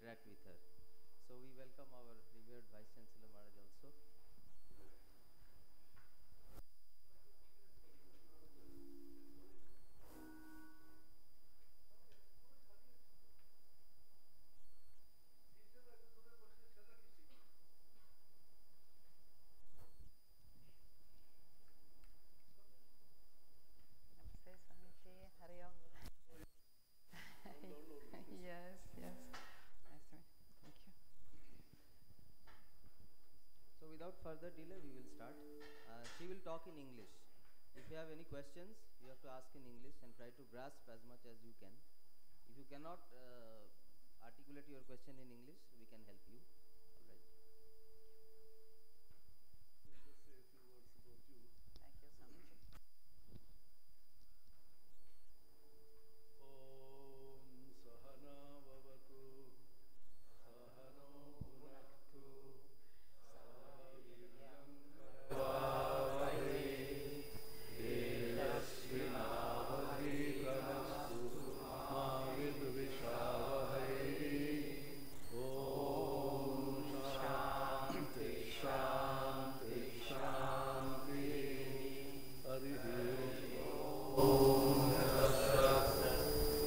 interact with her. So we welcome our revered Vice Chancellor Maharaj also. Namaste, Swamiji. Hari Om. Yes, yes. Nice to meet you. Thank you. So without further delay, we will start. She will talk in English. If you have any questions, you have to ask in English and try to grasp as much as you can. If you cannot articulate your question in English, we can help you. All right. Thank you, Swamiji.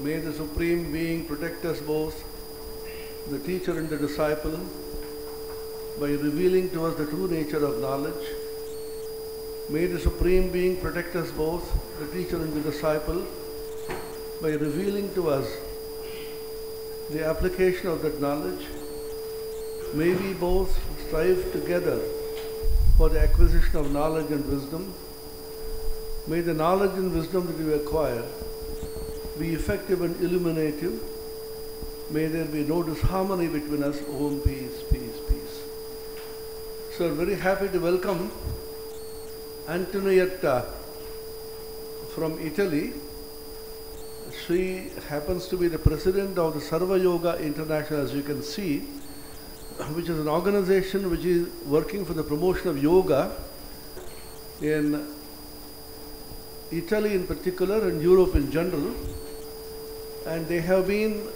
May the Supreme Being protect us both, the teacher and the disciple, by revealing to us the true nature of knowledge. May the Supreme Being protect us both, the teacher and the disciple, by revealing to us the application of that knowledge. May we both strive together for the acquisition of knowledge and wisdom. May the knowledge and wisdom that we acquire be effective and illuminative. May there be no disharmony between us. Om, peace, peace, peace. So I'm very happy to welcome Antonietta from Italy. She happens to be the president of the Sarva Yoga International, as you can see, which is an organization which is working for the promotion of yoga in Italy in particular and Europe in general. And they have been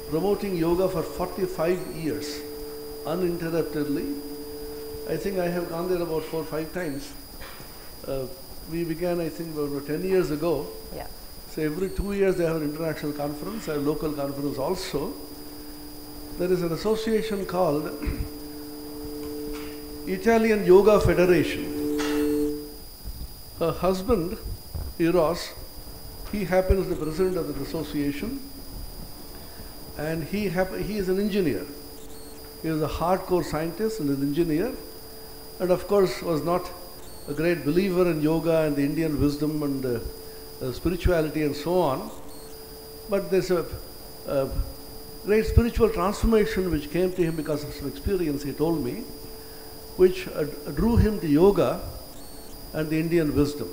promoting yoga for 45 years, uninterruptedly. I think I have gone there about 4 or 5 times. We began, I think, about 10 years ago. Yeah. So every 2 years they have an international conference, a local conference also. There is an association called Italian Yoga Federation. Her husband, Eros, he happens to be the president of the association, and he is an engineer. He is a hardcore scientist and an engineer, and of course was not a great believer in yoga and the Indian wisdom and spirituality and so on. But there's a great spiritual transformation which came to him because of some experience, he told me, which drew him to yoga and the Indian wisdom.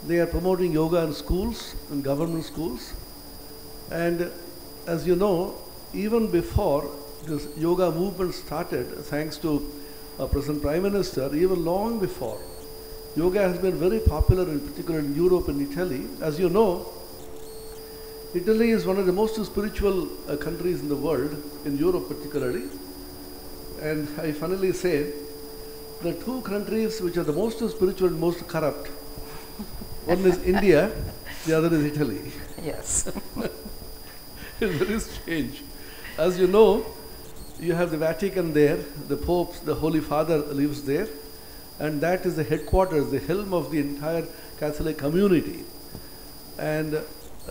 They are promoting yoga in schools, in government schools. And as you know, even before this yoga movement started, thanks to our present Prime Minister, even long before, yoga has been very popular, in particular in Europe and Italy. As you know, Italy is one of the most spiritual countries in the world, in Europe particularly. And I finally say, the 2 countries which are the most spiritual and most corrupt, one is India, the other is Italy. Yes. It's very strange. As you know, you have the Vatican there, the Pope, the Holy Father lives there, and that is the headquarters, the helm of the entire Catholic community. And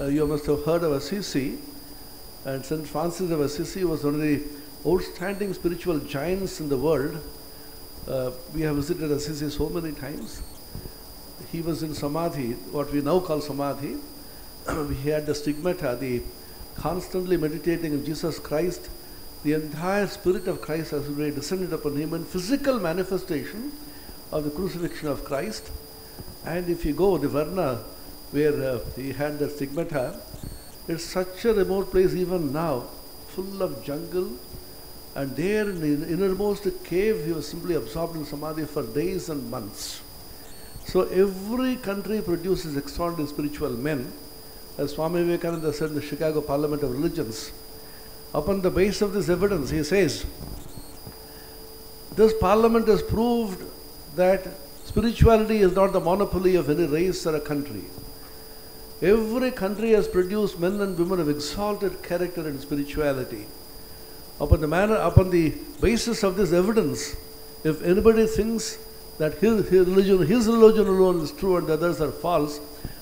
you must have heard of Assisi, and St. Francis of Assisi was one of the outstanding spiritual giants in the world. We have visited Assisi so many times. He was in Samadhi, what we now call Samadhi. He had the stigmata, the constantly meditating on Jesus Christ. The entire spirit of Christ has really descended upon him in physical manifestation of the crucifixion of Christ. And if you go to Varna, where he had the stigmata, it's such a remote place even now, full of jungle. And there in the innermost cave, he was simply absorbed in Samadhi for days and months. So every country produces extraordinary spiritual men. As Swami Vivekananda said in the Chicago Parliament of Religions, Upon the basis of this evidence, he says, this parliament has proved that spirituality is not the monopoly of any race or a country. Every country has produced men and women of exalted character and spirituality. Upon the basis of this evidence, if anybody thinks that his religion alone is true and the others are false,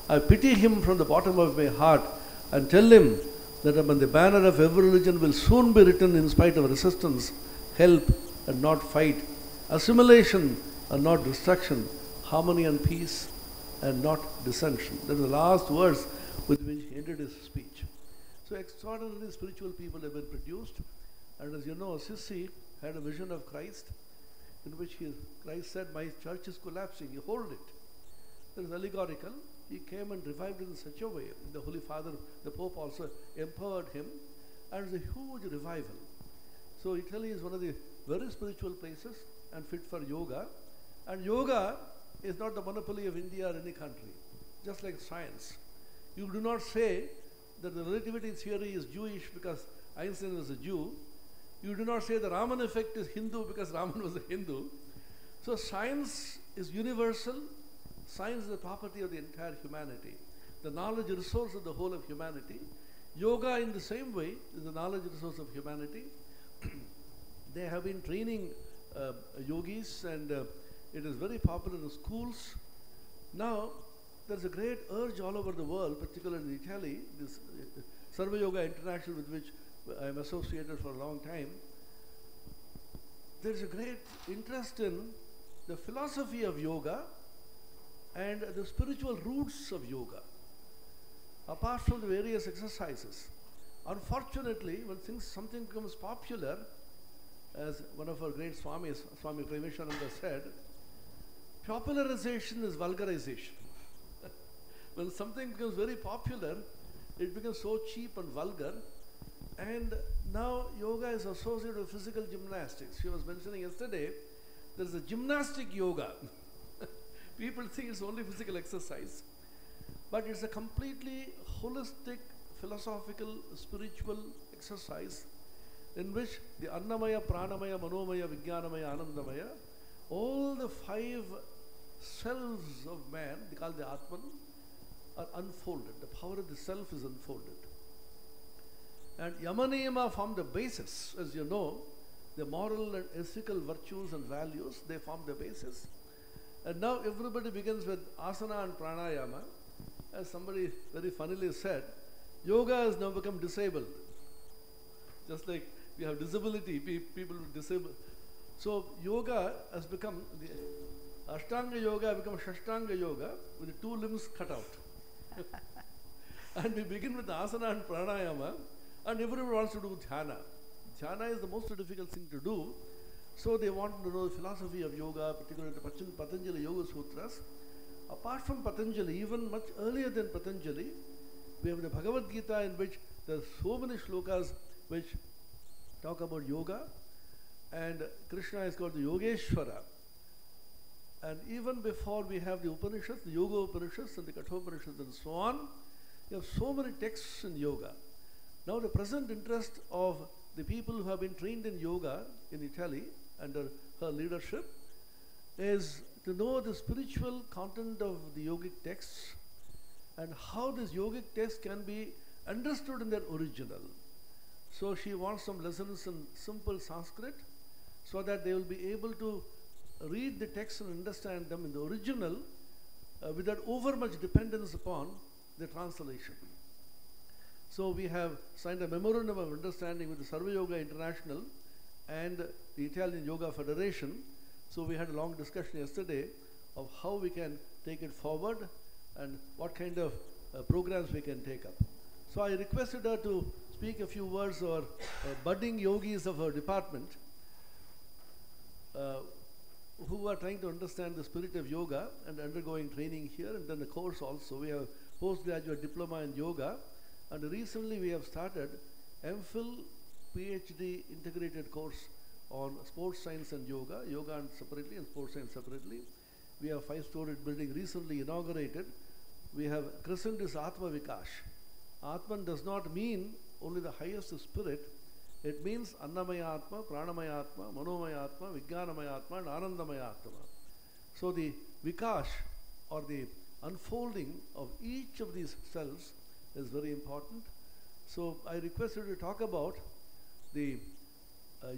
I pity him from the bottom of my heart and tell him that upon the banner of every religion will soon be written, in spite of resistance, help and not fight, assimilation and not destruction, harmony and peace and not dissension. That is the last verse with which he ended his speech. So extraordinary spiritual people have been produced, and as you know, Sissi had a vision of Christ in which Christ said, my church is collapsing, you hold it. That is allegorical. He came and revived it in such a way. The Holy Father, the Pope also empowered him, and it's a huge revival. So Italy is one of the very spiritual places and fit for yoga. And yoga is not the monopoly of India or any country, just like science. You do not say that the relativity theory is Jewish because Einstein was a Jew. You do not say the Raman effect is Hindu because Raman was a Hindu. So science is universal. Science is the property of the entire humanity. The knowledge resource of the whole of humanity. Yoga in the same way is the knowledge resource of humanity. They have been training yogis, and it is very popular in schools. Now, there's a great urge all over the world, particularly in Italy, this Sarva Yoga International, with which I am associated for a long time. There's a great interest in the philosophy of yoga and the spiritual roots of yoga, apart from the various exercises. Unfortunately, when something becomes popular, as one of our great Swamis, Swami Premishananda said, popularization is vulgarization. When something becomes very popular, it becomes so cheap and vulgar. And now yoga is associated with physical gymnastics. She was mentioning yesterday, there is a gymnastic yoga. People think it's only physical exercise, but it's a completely holistic, philosophical, spiritual exercise in which the Annamaya, Pranamaya, Manomaya, Vijnanamaya, Anandamaya, all the 5 selves of man, they call the Atman, are unfolded. The power of the self is unfolded. And Yamaniyama form the basis. As you know, the moral and ethical virtues and values, they form the basis. And now everybody begins with asana and pranayama. As somebody very funnily said, yoga has now become disabled. Just like we have disability, people with disabled. So yoga has become, the Ashtanga yoga has become Shashtanga yoga with the 2 limbs cut out. And we begin with asana and pranayama, and everyone wants to do dhyana. Dhyana is the most difficult thing to do. So they want to know the philosophy of yoga, particularly the Patanjali Yoga Sutras. Apart from Patanjali, even much earlier than Patanjali, we have the Bhagavad Gita, in which there are so many shlokas which talk about yoga, and Krishna is called the Yogeshwara. And even before we have the Upanishads, the Yoga Upanishads and the Kathopanishads and so on, we have so many texts in yoga. Now the present interest of the people who have been trained in yoga in Italy under her leadership is to know the spiritual content of the yogic texts and how this yogic text can be understood in their original. So she wants some lessons in simple Sanskrit so that they will be able to read the text and understand them in the original without over much dependence upon the translation. So we have signed a memorandum of understanding with the Sarva Yoga International and the Italian Yoga Federation. So we had a long discussion yesterday of how we can take it forward and what kind of programs we can take up. So I requested her to speak a few words or budding yogis of her department who are trying to understand the spirit of yoga and undergoing training here, and then the course also. We have postgraduate diploma in yoga, and recently we have started MPhil PhD integrated course on sports science and yoga, yoga separately and sports science separately. We have 5-storied building recently inaugurated. We have christened this Atma Vikash. Atman does not mean only the highest spirit, It means Annamaya Atma, Pranamaya Atma, Manomaya Atma, Vijnanamaya Atma, and Anandamaya Atma. So the Vikash, or the unfolding of each of these cells, is very important. So I request you to talk about the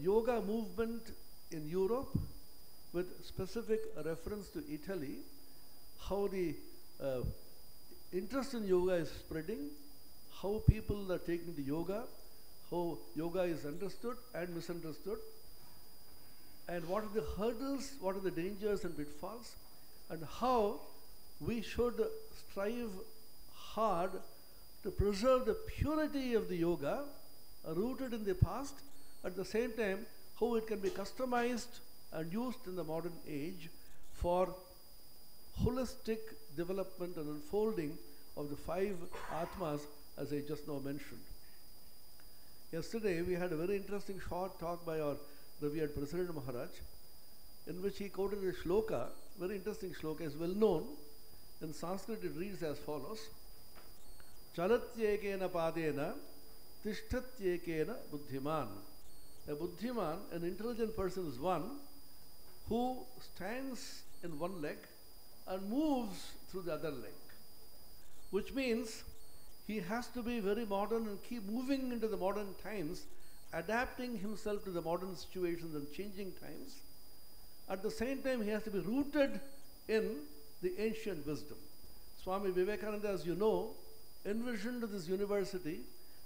yoga movement in Europe with specific reference to Italy, how the interest in yoga is spreading, how people are taking the yoga, how yoga is understood and misunderstood, and what are the hurdles, what are the dangers and pitfalls, and how we should strive hard to preserve the purity of the yoga rooted in the past, at the same time how it can be customized and used in the modern age for holistic development and unfolding of the 5 Atmas, as I just now mentioned. Yesterday we had a very interesting short talk by our revered President Maharaj, in which he quoted a shloka, very interesting shloka, is well known. In Sanskrit it reads as follows: Chalatyekena padena tishtatyekena buddhiman. A buddhiman, an intelligent person, is one who stands in one leg and moves through the other leg, which means he has to be very modern and keep moving into the modern times, adapting himself to the modern situations and changing times. At the same time, he has to be rooted in the ancient wisdom. Swami Vivekananda, as you know, envisioned this university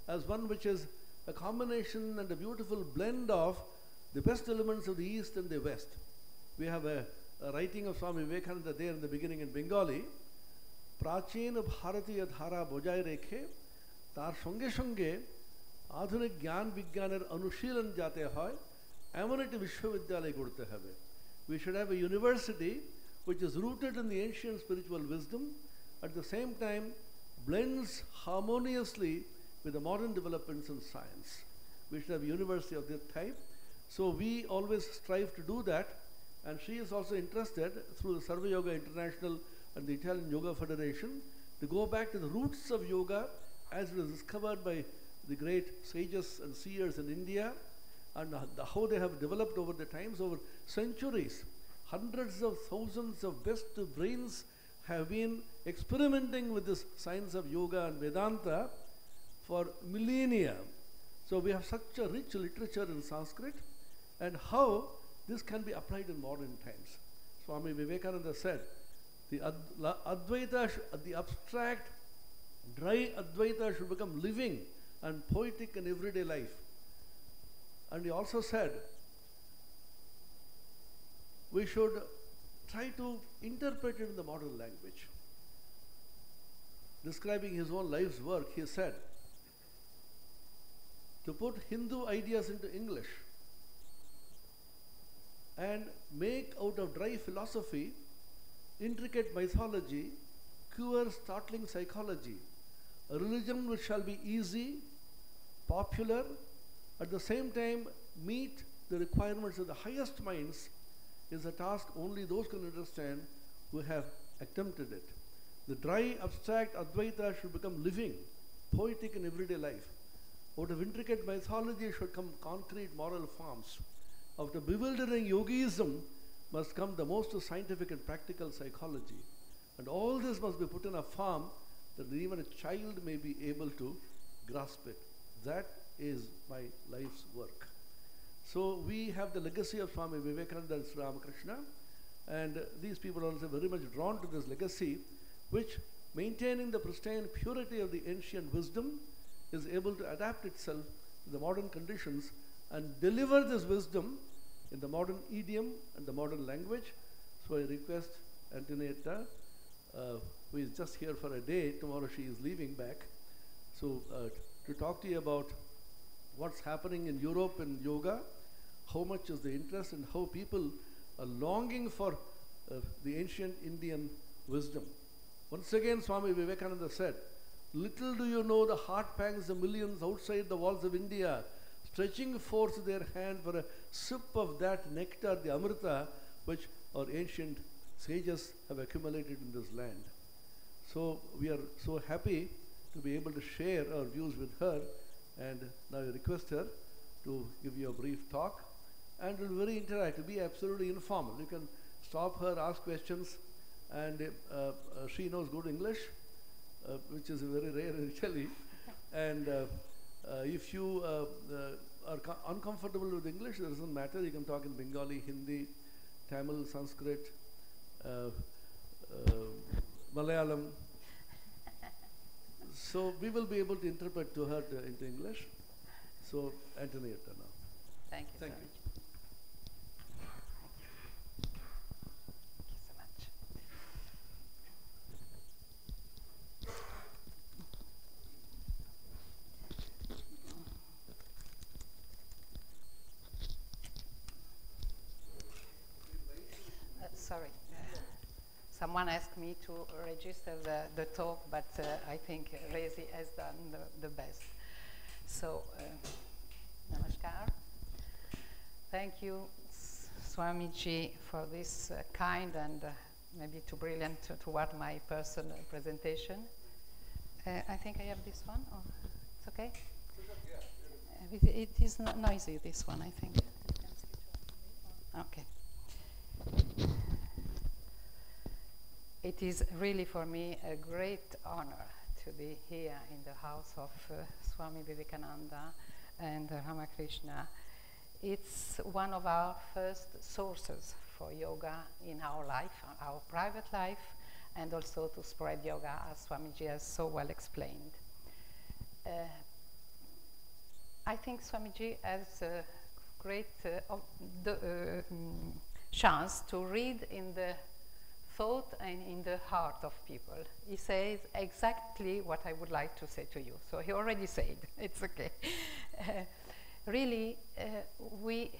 as one which is a combination and a beautiful blend of the best elements of the East and the West. We have a writing of Swami Vivekananda there in the beginning in Bengali. প্রাচীন ভারতীয় ধারা বজায় রেখে তার সঙ্গে সঙ্গে আধুনিক জ্ঞান বিজ্ঞানের অনুশীলন যাতে হয় এমন একটি বিশ্ববিদ্যালয় গড়তে হবে. We should have a university which is rooted in the ancient spiritual wisdom, at the same time blends harmoniously with the modern developments in science. We should have a university of that type. So we always strive to do that, and she is also interested through the Sarva Yoga International and the Italian Yoga Federation to go back to the roots of yoga as it was discovered by the great sages and seers in India, and how they have developed over the times, over centuries. Hundreds of thousands of best brains have been experimenting with this science of yoga and Vedanta for millennia. So we have such a rich literature in Sanskrit, and how this can be applied in modern times. Swami Vivekananda said, the Advaita, the abstract, dry Advaita should become living and poetic in everyday life. And he also said, we should try to interpret it in the modern language. Describing his own life's work, he said, to put Hindu ideas into English and make out of dry philosophy intricate mythology, pure startling psychology, a religion which shall be easy, popular, at the same time meet the requirements of the highest minds, is a task only those can understand who have attempted it. The dry, abstract Advaita should become living, poetic in everyday life. Out of intricate mythology should come concrete moral forms. Out of bewildering yogism must come the most scientific and practical psychology. And all this must be put in a form that even a child may be able to grasp it. That is my life's work. So we have the legacy of Swami Vivekananda and Sri Ramakrishna, and these people are also very much drawn to this legacy, which, maintaining the pristine purity of the ancient wisdom, is able to adapt itself to the modern conditions and deliver this wisdom in the modern idiom and the modern language. So I request Antonetta, who is just here for a day, tomorrow she is leaving back, so to talk to you about what's happening in Europe in yoga, how much is the interest, and how people are longing for the ancient Indian wisdom. Once again, Swami Vivekananda said, little do you know the heart pangs of millions outside the walls of India, stretching forth their hand for a sip of that nectar, the Amrita, which our ancient sages have accumulated in this land. So we are so happy to be able to share our views with her, and now I request her to give you a brief talk, and it will be very interactive, be absolutely informal. You can stop her, ask questions, and she knows good English, which is very rare in Italy. And if you are uncomfortable with English, it doesn't matter. You can talk in Bengali, Hindi, Tamil, Sanskrit, Malayalam. So we will be able to interpret to her into English. So Antonietta now. Thank you. Thank so you. much. Thank you so much. Sorry. Someone asked me to register the talk, but I think Rezi has done the best. So, namaskar. Thank you, Swamiji, for this kind and maybe too brilliant toward my personal presentation. I think I have this one. Or it's okay? It is not noisy, this one, I think. Okay. It is really for me a great honor to be here in the house of Swami Vivekananda and Ramakrishna. It's one of our first sources for yoga in our life, our private life, and also to spread yoga, as Swamiji has so well explained. I think Swamiji has a great chance to read in the thought and in the heart of people. He says exactly what I would like to say to you. So he already said, it's okay. Really, we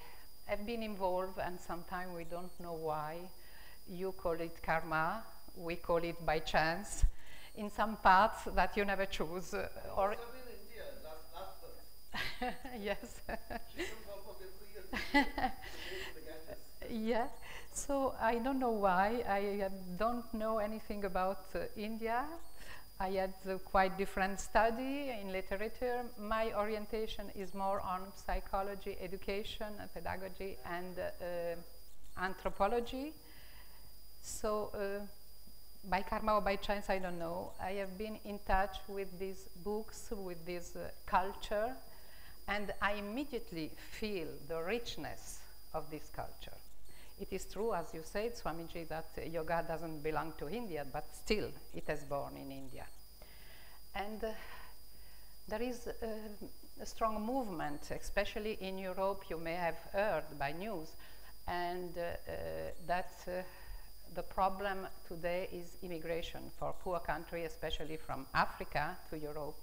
have been involved, and sometimes we don't know why. You call it karma, we call it by chance, in some paths that you never choose. Or in India, last month. yes. She Yeah. So I don't know why. I don't know anything about India. I had quite different study in literature. My orientation is more on psychology, education, pedagogy, and anthropology. So by karma or by chance, I don't know. I have been in touch with these books, with this culture, and I immediately feel the richness of this culture. It is true, as you said, Swamiji, that yoga doesn't belong to India, but still it is born in India. And there is a strong movement, especially in Europe, you may have heard by news, and that the problem today is immigration for poor countries, especially from Africa to Europe.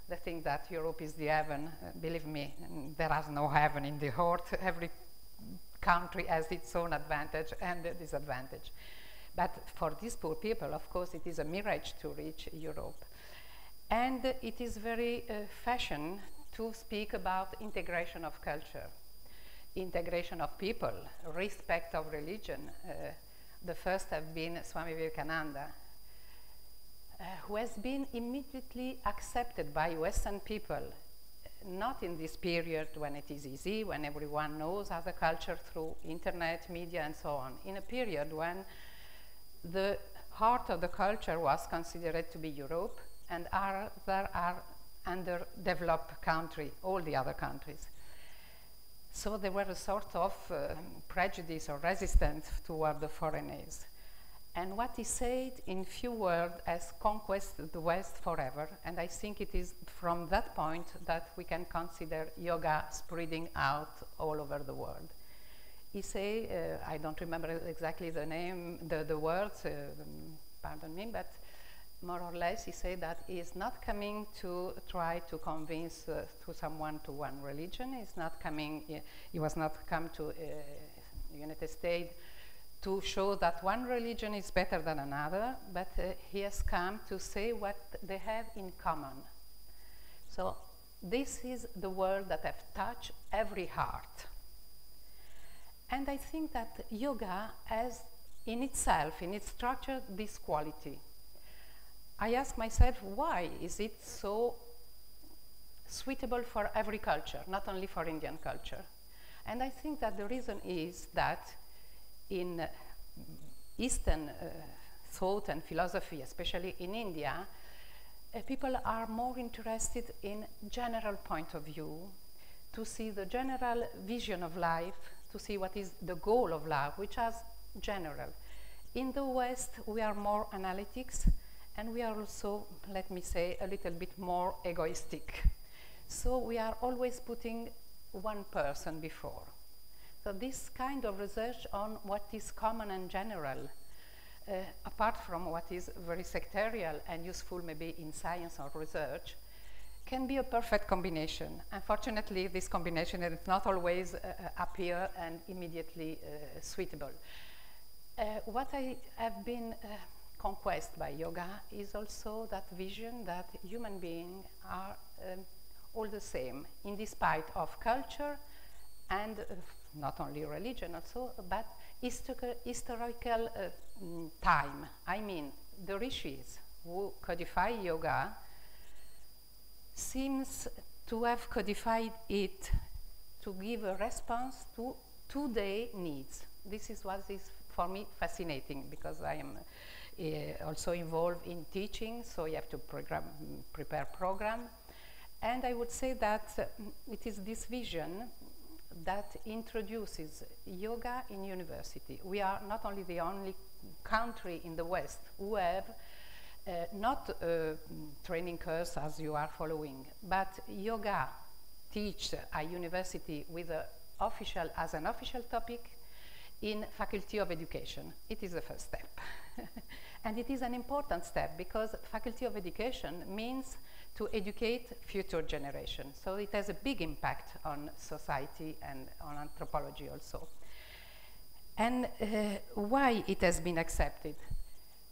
They think that Europe is the heaven. Believe me, there is no heaven in the earth. Every country has its own advantage and disadvantage. But for these poor people, of course, it is a mirage to reach Europe. And it is very fashion to speak about integration of culture, integration of people, respect of religion. The first have been Swami Vivekananda, who has been immediately accepted by Western people, not in this period when it is easy, when everyone knows other culture through internet, media, and so on. In a period when the heart of the culture was considered to be Europe, and there are underdeveloped countries, all the other countries. So there were a sort of prejudice or resistance toward the foreigners. And what he said in few words has conquered the West forever, and I think it is from that point that we can consider yoga spreading out all over the world. He said, I don't remember exactly the name, the words, pardon me, but more or less he said that he is not coming to try to convince to someone to one religion. He's not coming, he was not come to the United States to show that one religion is better than another, but he has come to say what they have in common. So this is the word that have touched every heart. And I think that yoga has in itself, in its structure, this quality. I ask myself, why is it so suitable for every culture, not only for Indian culture. And I think that the reason is that in Eastern thought and philosophy, especially in India, people are more interested in general point of view, to see the general vision of life, to see what is the goal of life, which is general. In the West, we are more analytics, and we are also, let me say, a little bit more egoistic. So we are always putting one person before. So this kind of research on what is common and general, apart from what is very sectorial and useful maybe in science or research, can be a perfect combination. Unfortunately, this combination does not always appear and immediately suitable. What I have been conquered by yoga is also that vision that human beings are all the same, in despite of culture and not only religion also, but historical time. I mean, the rishis who codify yoga seems to have codified it to give a response to today's needs. This is what is for me fascinating, because I am also involved in teaching, so you have to prepare program. And I would say that it is this vision that introduces yoga in university. We are not only the only country in the West who have not training course as you are following, but yoga teach at university with as an official topic in Faculty of Education. It is the first step. And it is an important step, because Faculty of Education means to educate future generations. So it has a big impact on society and on anthropology also. And why it has been accepted?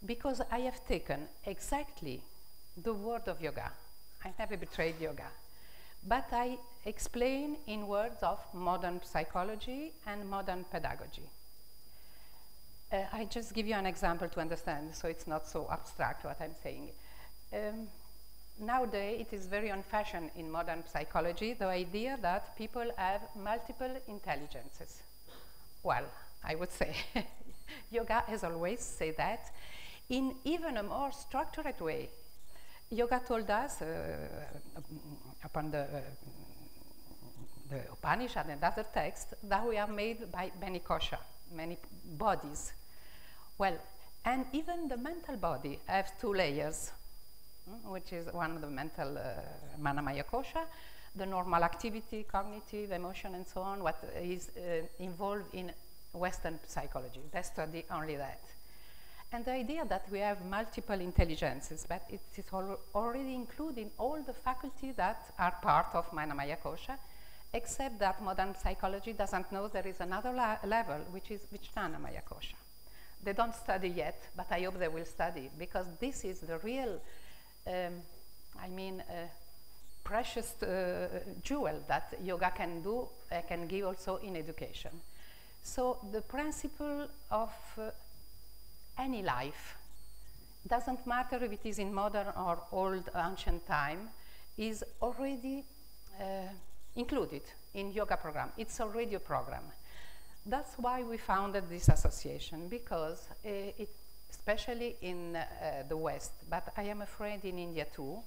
Because I have taken exactly the word of yoga. I never betrayed yoga. But I explain in words of modern psychology and modern pedagogy. I just give you an example to understand, so it's not so abstract what I'm saying. Nowadays, it is very on fashion in modern psychology, the idea that people have multiple intelligences. Well, I would say yoga has always said that in even a more structured way. Yoga told us, upon the Upanishad and other texts, that we are made by many kosha, many bodies. Well, and even the mental body has 2 layers, which is one of the mental Manamaya kosha, the normal activity, cognitive, emotion, and so on, what is involved in Western psychology. They study only that. And the idea that we have multiple intelligences, but it is already including all the faculties that are part of Manamaya kosha, except that modern psychology doesn't know there is another level, which is Vijnanamaya kosha. They don't study yet, but I hope they will study, because this is the real, precious jewel that yoga can do, can give also in education. So the principle of any life, doesn't matter if it is in modern or old ancient time, is already included in yoga program. It's already a program. That's why we founded this association, because especially in the West, but I am afraid in India too,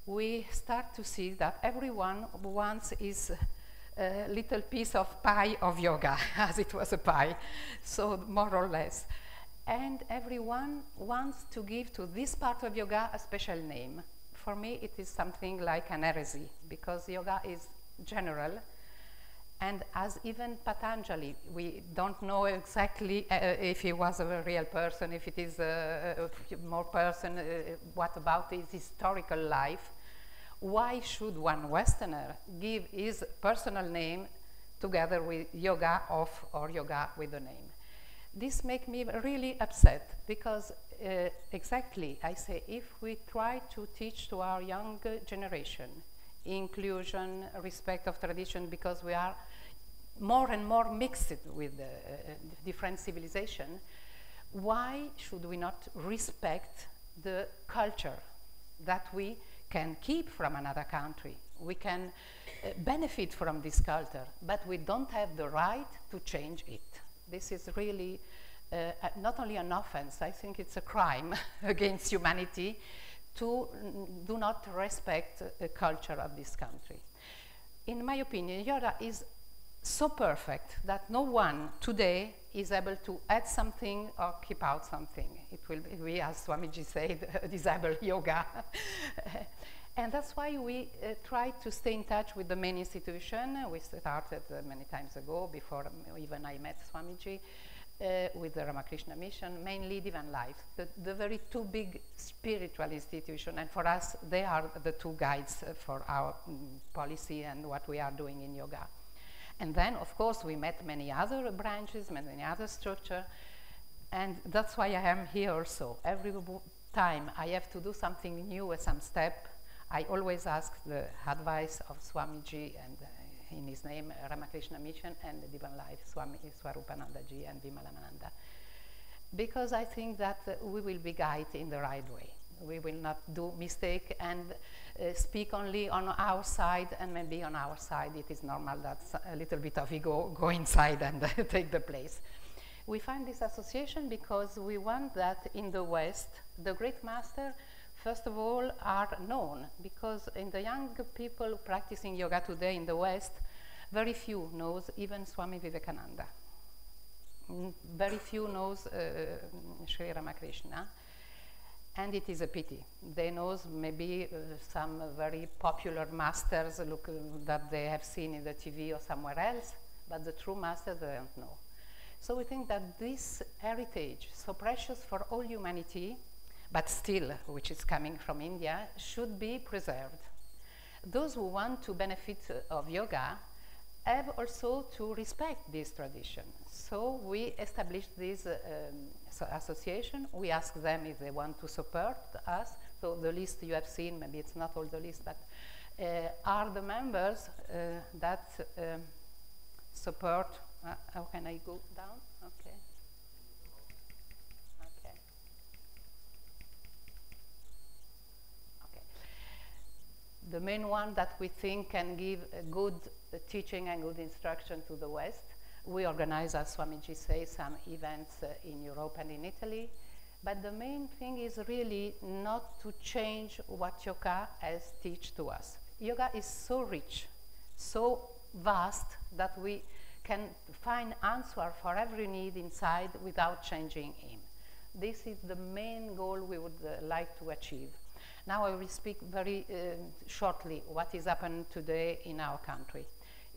we start to see that everyone wants his little piece of pie of yoga, as it was a pie, so more or less. And everyone wants to give to this part of yoga a special name. For me, it is something like an heresy, because yoga is general. And as even Patanjali, we don't know exactly if he was a real person, if it is a more person, what about his historical life. Why should one Westerner give his personal name together with yoga of or yoga with the name? This makes me really upset, because exactly, I say, if we try to teach to our younger generation inclusion, respect of tradition, because we are more and more mixed with different civilization, why should we not respect the culture that we can keep from another country? We can benefit from this culture, but we don't have the right to change it. This is really not only an offense, I think it's a crime against humanity to do not respect the culture of this country. In my opinion, yoga is so perfect that no one today is able to add something or keep out something. It will be, as Swamiji said, disable yoga. And that's why we try to stay in touch with the main institution. We started many times ago, before even I met Swamiji, with the Ramakrishna Mission, mainly Divine Life, the very two big spiritual institutions. And for us, they are the two guides for our policy and what we are doing in yoga. And then, of course, we met many other branches, many other structures, and that's why I am here also. Every time I have to do something new at some step, I always ask the advice of Swamiji and in his name, Ramakrishna Mission and the Divine Life, Swami Swarupanandaji and Vimalamananda. Because I think that we will be guided in the right way. We will not do mistake and speak only on our side, and maybe on our side it is normal that a little bit of ego go inside and take the place. We find this association because we want that in the West, the great master, first of all, are known, because in the young people practicing yoga today in the West, very few knows even Swami Vivekananda. Very few knows Sri Ramakrishna. And it is a pity. They know maybe some very popular masters that they have seen in the TV or somewhere else, but the true masters they don't know. So we think that this heritage, so precious for all humanity, but still, which is coming from India, should be preserved. Those who want to benefit of yoga have also to respect this tradition. So we established this association. We ask them if they want to support us. So the list you have seen, maybe it's not all the list, but are the members that support. How can I go down? Okay. Okay. Okay. The main one that we think can give a good teaching and good instruction to the West. We organize, as Swamiji says, some events in Europe and in Italy. But the main thing is really not to change what yoga has teach to us. Yoga is so rich, so vast, that we can find answer for every need inside without changing him. This is the main goal we would like to achieve. Now I will speak very shortly what is happening today in our country.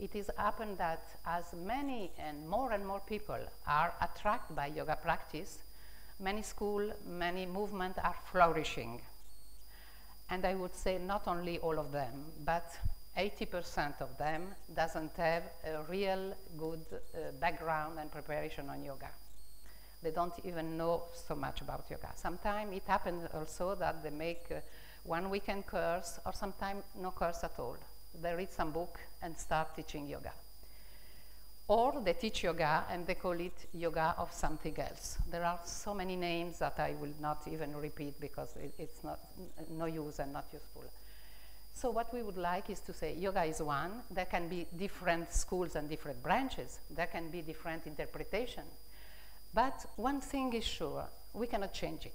It is happened that as many and more people are attracted by yoga practice, many schools, many movements are flourishing. And I would say not only all of them, but 80% of them doesn't have a real good background and preparation on yoga. They don't even know so much about yoga. Sometimes it happens also that they make one weekend course, or sometimes no course at all. They read some book and start teaching yoga. Or they teach yoga and they call it yoga of something else. There are so many names that I will not even repeat because it's not no use and not useful. So what we would like is to say yoga is one. There can be different schools and different branches. There can be different interpretation. But one thing is sure, we cannot change it.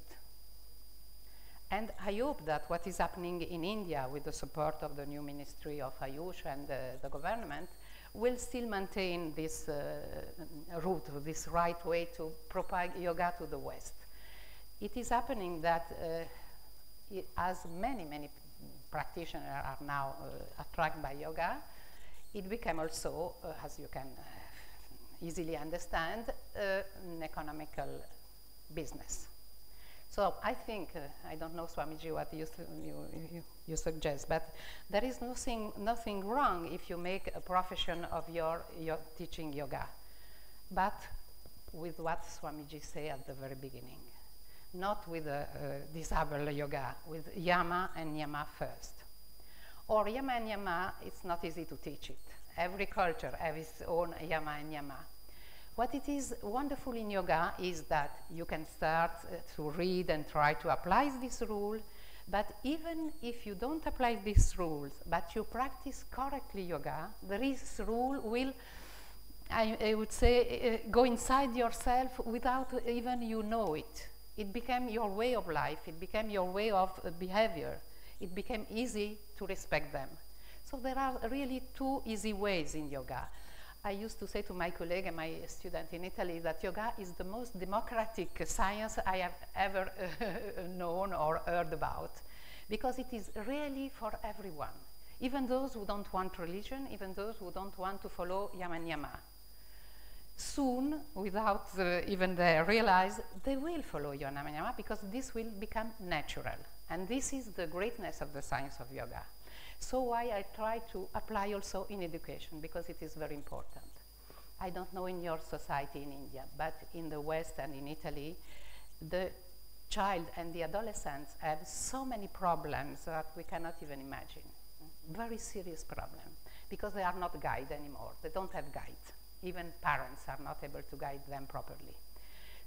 And I hope that what is happening in India with the support of the new Ministry of Ayush and the government will still maintain this route, this right way to propagate yoga to the West. It is happening that as many practitioners are now attracted by yoga, it became also, as you can easily understand, an economical business. So I think, I don't know, Swamiji, what you suggest, but there is nothing wrong if you make a profession of your teaching yoga, but with what Swamiji said at the very beginning, not with disable yoga, with yama and niyama first. Or yama and niyama, it's not easy to teach it. Every culture has its own yama and niyama. What it is wonderful in yoga is that you can start to read and try to apply this rule, But even if you don't apply these rules, but you practice correctly yoga, this rule will, I would say, go inside yourself without even you know it. It became your way of life. It became your way of behavior. It became easy to respect them. So there are really two easy ways in yoga. I used to say to my colleague and my student in Italy that yoga is the most democratic science I have ever known or heard about, because it is really for everyone, even those who don't want religion, even those who don't want to follow yama and yama. Soon, without even they realize, they will follow yama and yama because this will become natural. And this is the greatness of the science of yoga. So why I try to apply also in education, because it is very important. I don't know in your society in India, but in the West and in Italy, the child and the adolescents have so many problems that we cannot even imagine. Very serious problem, because they are not guided anymore. They don't have guide. Even parents are not able to guide them properly.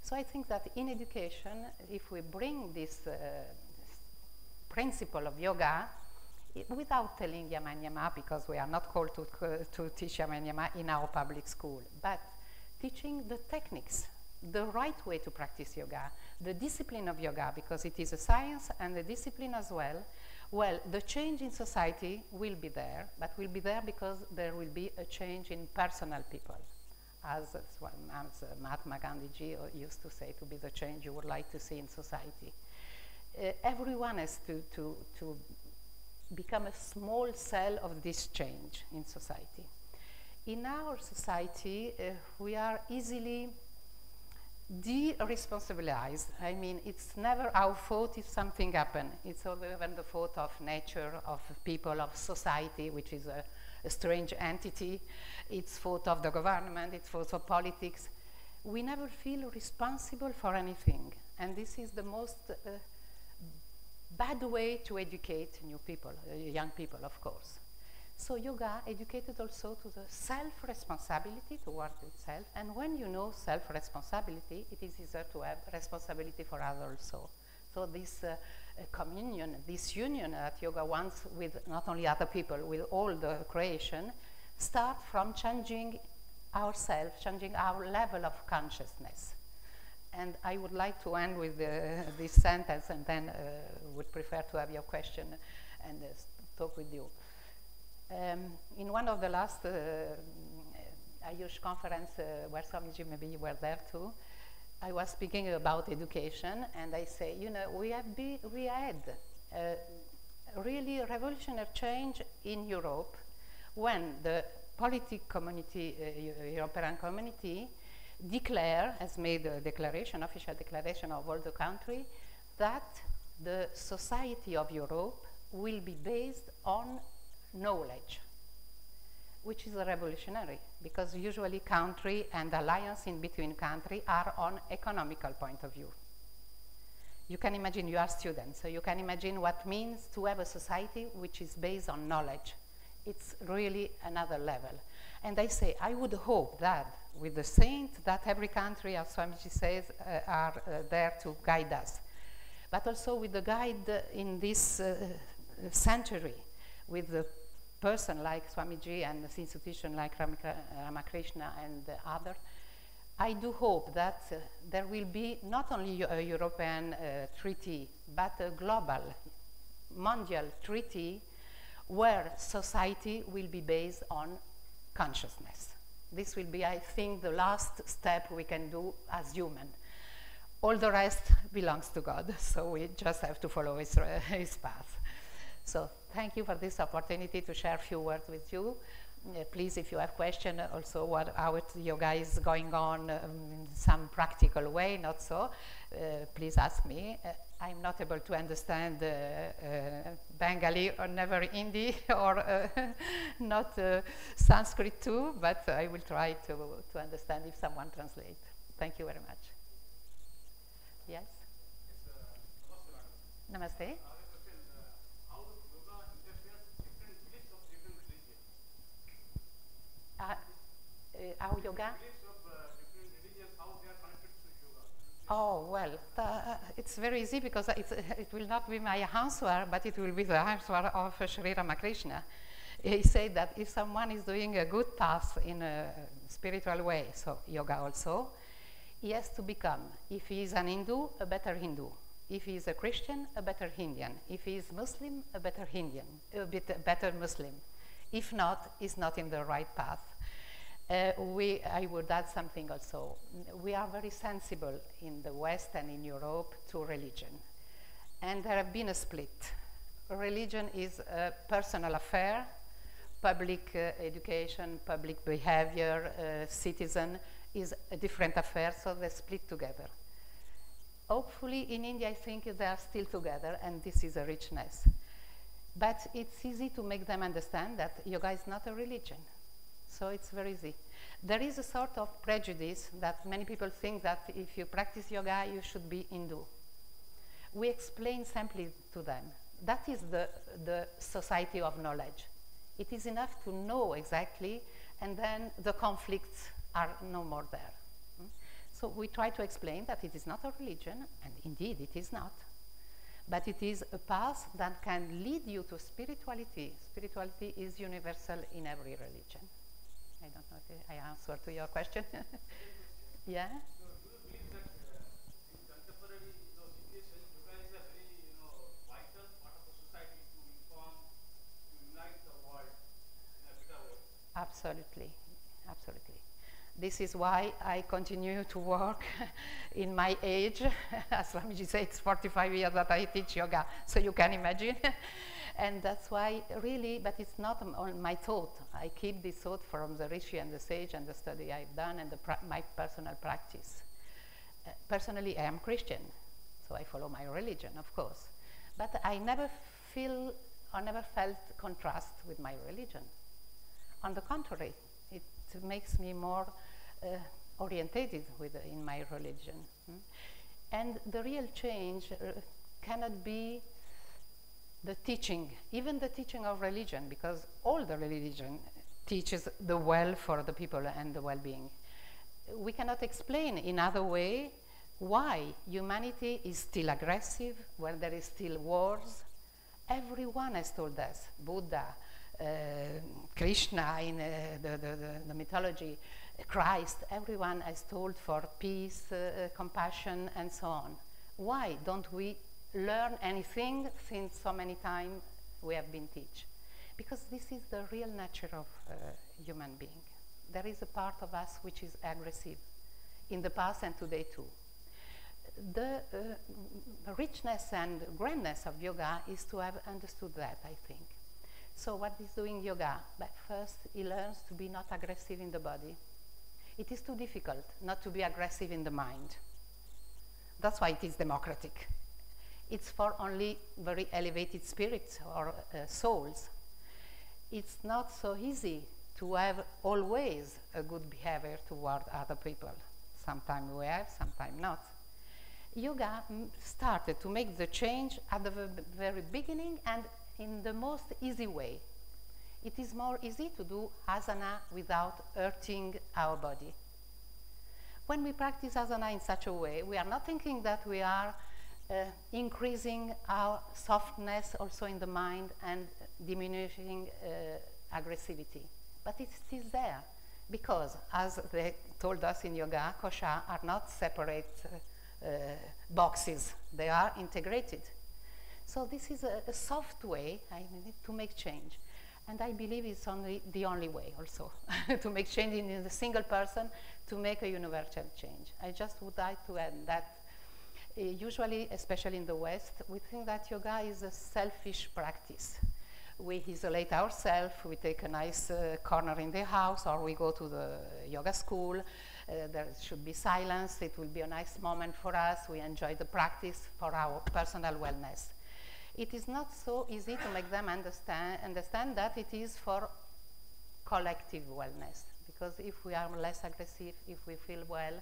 So I think that in education, if we bring this principle of yoga, without telling yama and yama, because we are not called to teach yama and yama in our public school, but teaching the techniques, the right way to practice yoga, the discipline of yoga, because it is a science and a discipline as well. Well, the change in society will be there, but will be there because there will be a change in personal people, as Mahatma Gandhi ji used to say, to be the change you would like to see in society. Everyone has to become a small cell of this change in society. In our society, we are easily de-responsibilized. I mean, it's never our fault if something happens. It's always the fault of nature, of people, of society, which is a strange entity. It's fault of the government, it's fault of politics. We never feel responsible for anything. And this is the most bad way to educate new people, young people, of course. So yoga educated also to the self-responsibility towards itself, and when you know self-responsibility, it is easier to have responsibility for others also. So this communion, this union that yoga wants with not only other people, with all the creation, start from changing ourselves, changing our level of consciousness. And I would like to end with this sentence, and then would prefer to have your question and talk with you. In one of the last Ayush conference, where Swamiji, maybe you were there too, I was speaking about education, and I say, you know, we had a really revolutionary change in Europe when the political community, European community, has made a declaration, official declaration of all the country, that the society of Europe will be based on knowledge, which is a revolutionary, because usually country and alliance in between country are on economical point of view. You can imagine you are students, so you can imagine what it means to have a society which is based on knowledge. It's really another level. And I say, I would hope that with the saints that every country, as Swamiji says, are there to guide us, but also with the guide in this century, with the person like Swamiji and the institution like Ramakrishna and others, I do hope that there will be not only a European treaty, but a global, mondial treaty where society will be based on consciousness. This will be, I think, the last step we can do as human. All the rest belongs to God, so we just have to follow his path. So thank you for this opportunity to share a few words with you. Please, if you have questions, also how yoga is going on in some practical way, not so, please ask me. I'm not able to understand Bengali or never Hindi or not Sanskrit too, but I will try to understand if someone translates. Thank you very much. Yes? Namaste. How yoga? Beliefs of different religions, how they are connected to yoga. Oh, well, it's very easy because it will not be my answer, but it will be the answer of Sri Ramakrishna. He said that if someone is doing a good task in a spiritual way, so yoga also, he has to become, if he is an Hindu, a better Hindu. If he is a Christian, a better Indian. If he is Muslim, a better Indian, better Muslim. If not, he's not in the right path. I would add something also. We are very sensible in the West and in Europe to religion. And there have been a split. Religion is a personal affair. Public education, public behavior, citizen is a different affair, so they split together. Hopefully in India, I think they are still together, and this is a richness. But it's easy to make them understand that yoga is not a religion. So it's very easy. There is a sort of prejudice that many people think that if you practice yoga, you should be Hindu. We explain simply to them. That is the society of knowledge. It is enough to know exactly, and then the conflicts are no more there. So we try to explain that it is not a religion, and indeed it is not. But it is a path that can lead you to spirituality. Spirituality is universal in every religion. I don't know if I answered to your question. Yeah? So do you believe that in contemporary situation, yoga is a very vital part of the society to inform, to unite the world in a better way? Absolutely, absolutely. This is why I continue to work in my age. As Swamiji said, it's 45 years that I teach yoga, so you can imagine. And that's why really, but it's not on my thought. I keep this thought from the Rishi and the sage and the study I've done and my personal practice. Personally, I am Christian, so I follow my religion, of course. But I never feel or never felt contrast with my religion. On the contrary, it makes me more orientated in my religion. And the real change cannot be the teaching, even the teaching of religion, because all the religion teaches the well for the people and the well-being. We cannot explain in other way why humanity is still aggressive, where there is still wars. Everyone has told us, Buddha, Krishna in the mythology, Christ, everyone has told for peace, compassion, and so on. Why don't we learn anything since so many times we have been taught? Because this is the real nature of human being. There is a part of us which is aggressive in the past and today too. The richness and grandness of yoga is to have understood that, I think. So what is doing yoga? But first, he learns to be not aggressive in the body. It is too difficult not to be aggressive in the mind. That's why it is democratic. It's for only very elevated spirits or souls. It's not so easy to have always a good behavior toward other people. Sometimes we have, sometimes not. Yoga started to make the change at the very beginning and in the most easy way. It is more easy to do asana without hurting our body. When we practice asana in such a way, we are not thinking that we are increasing our softness also in the mind and diminishing aggressivity. But it's still there because, as they told us in yoga, kosha are not separate boxes. They are integrated. So this is a soft way, to make change. And I believe it's only the only way also to make change in the single person, to make a universal change. I just would like to add that usually, especially in the West, we think that yoga is a selfish practice. We isolate ourselves, we take a nice corner in the house, or we go to the yoga school. There should be silence, it will be a nice moment for us, we enjoy the practice for our personal wellness. It is not so easy to make them understand that it is for collective wellness. Because if we are less aggressive, if we feel well,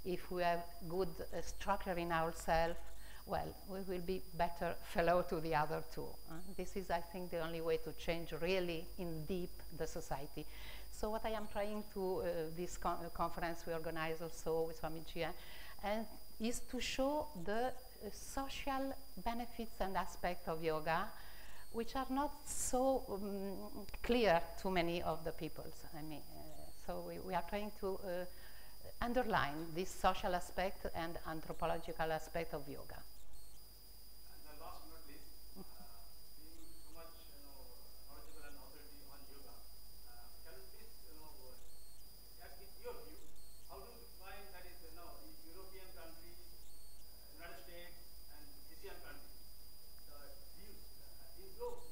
if we have good structure in ourselves, well, we will be better fellow to the other two. This is, I think, the only way to change really in deep the society. So what I am trying to, this conference we organize also with Swamiji, and is to show the social benefits and aspects of yoga, which are not so clear to many of the peoples. I mean, so we are trying to underline this social aspect and anthropological aspect of yoga. And the last but not least, being too much knowledgeable and authority on yoga, can you please in your view, how do you define that is European countries, United States, and Asian countries? The views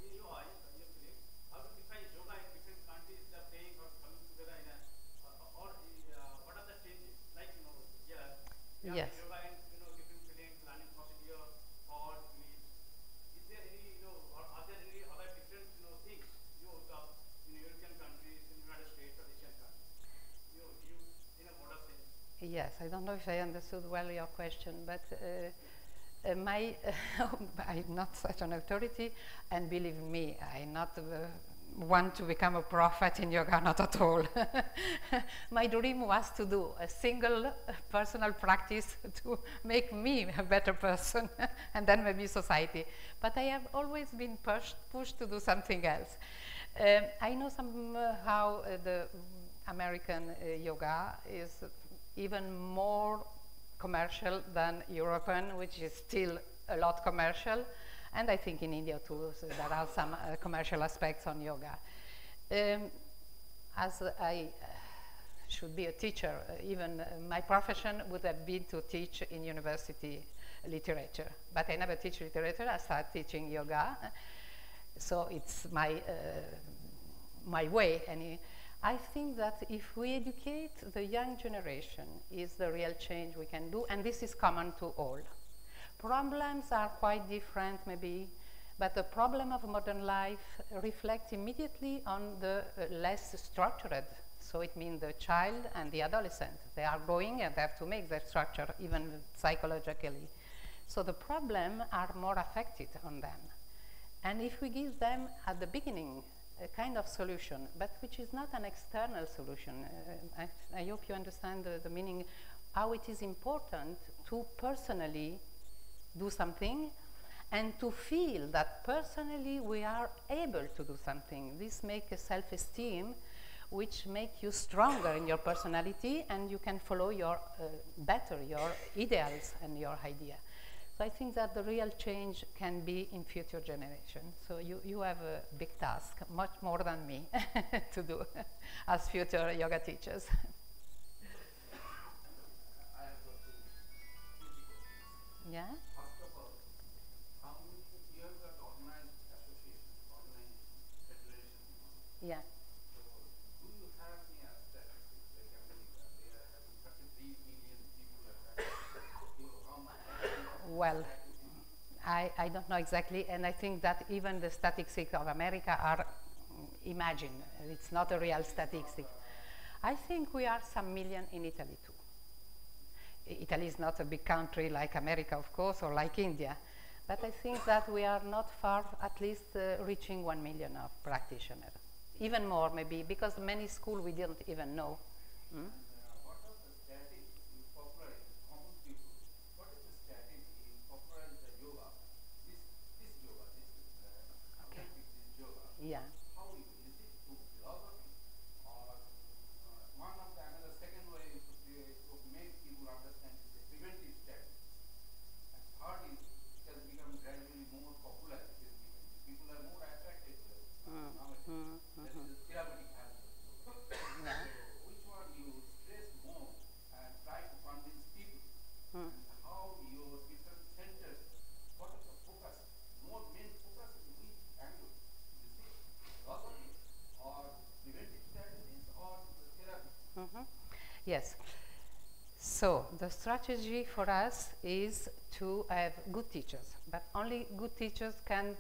in your eyes, in your feeling, how do you define yoga in different countries? They are playing or coming together in a what are the changes? Like here, we have Yes. yoga in different feelings, learning procedure, pause, beliefs. Is there any or are there any other different things you observe in European countries, in United States or Asian countries? Your view in a broader sense. Yes, I don't know if I understood well your question, but I'm not such an authority, and believe me, I'm not want to become a prophet in yoga, not at all. My dream was to do a single personal practice to make me a better person, and then maybe society. But I have always been pushed to do something else. I know somehow the American yoga is even more commercial than European, which is still a lot commercial. And I think in India too, so there are some commercial aspects on yoga. As I should be a teacher, even my profession would have been to teach in university literature. But I never teach literature, I started teaching yoga. So it's my way. And I think that if we educate the young generation is the real change we can do, and this is common to all. Problems are quite different maybe, but the problem of modern life reflects immediately on the less structured. So it means the child and the adolescent. They are growing and they have to make their structure even psychologically. So the problems are more affected on them. And if we give them at the beginning a kind of solution, but which is not an external solution, I hope you understand the meaning, how it is important to personally do something and to feel that personally we are able to do something. This makes a self-esteem which make you stronger in your personality, and you can follow your better your ideals and your idea. So I think that the real change can be in future generations. So you have a big task, much more than me, to do as future yoga teachers. I have got two questions. Yeah? First of all, how many you have got organized associations, organized federations? Yeah. So, do you have any statistics like America? They are having 33 million people at that. Well, I don't know exactly, and I think that even the statistics of America are imagined. It's not a real statistic. I think we are some million in Italy too. Italy is not a big country like America, of course, or like India, but I think that we are not far, at least reaching 1 million of practitioners. Even more maybe, because many schools we didn't even know. Hmm? What are the strategies in popularizing common people? What is the strategy in popularizing the yoga? This yoga, Okay. this yoga. Yeah. How is it through philosophy, or one of the another second way is to make people understand is the preventive strategy, and third is it has become gradually more popular. It is becoming. People are more attracted to it nowadays. There is a therapeutic value. Yeah. So which one you stress more and try to convince people, and how your different centers, what is the focus, more main focus in which angle? Is it philosophy or preventive strategies or therapy? Yes. So the strategy for us is to have good teachers, but only good teachers can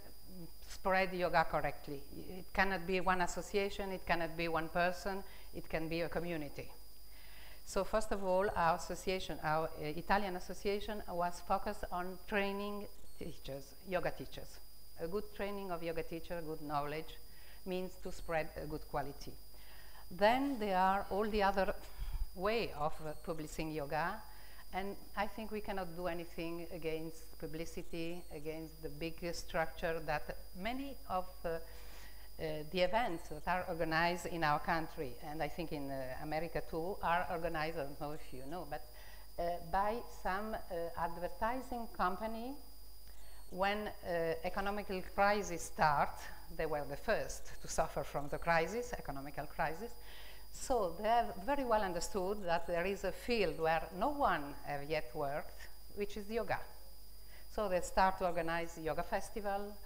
spread yoga correctly. It cannot be one association, it cannot be one person, it can be a community. So first of all, our association, our Italian association was focused on training teachers, yoga teachers. A good training of yoga teacher, good knowledge, means to spread a good quality. Then there are all the other way of publishing yoga, And I think we cannot do anything against publicity, against the big structure that many of the events that are organized in our country, and I think in America too, are organized, I don't know if you know, but by some advertising company. When economical crisis start, they were the first to suffer from the crisis, economical crisis. So they have very well understood that there is a field where no one have yet worked, which is yoga. So they start to organize yoga festival,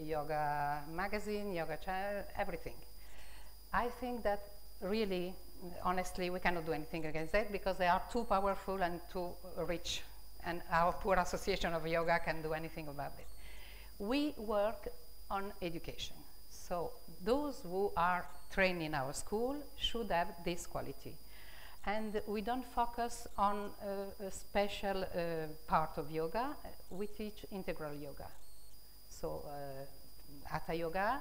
yoga magazine, yoga channel, everything. I think that really, honestly, we cannot do anything against that because they are too powerful and too rich. And our poor association of yoga can do anything about it. We work on education. So those who are trained in our school should have this quality. And we don't focus on a special part of yoga. We teach integral yoga. So Hatha yoga,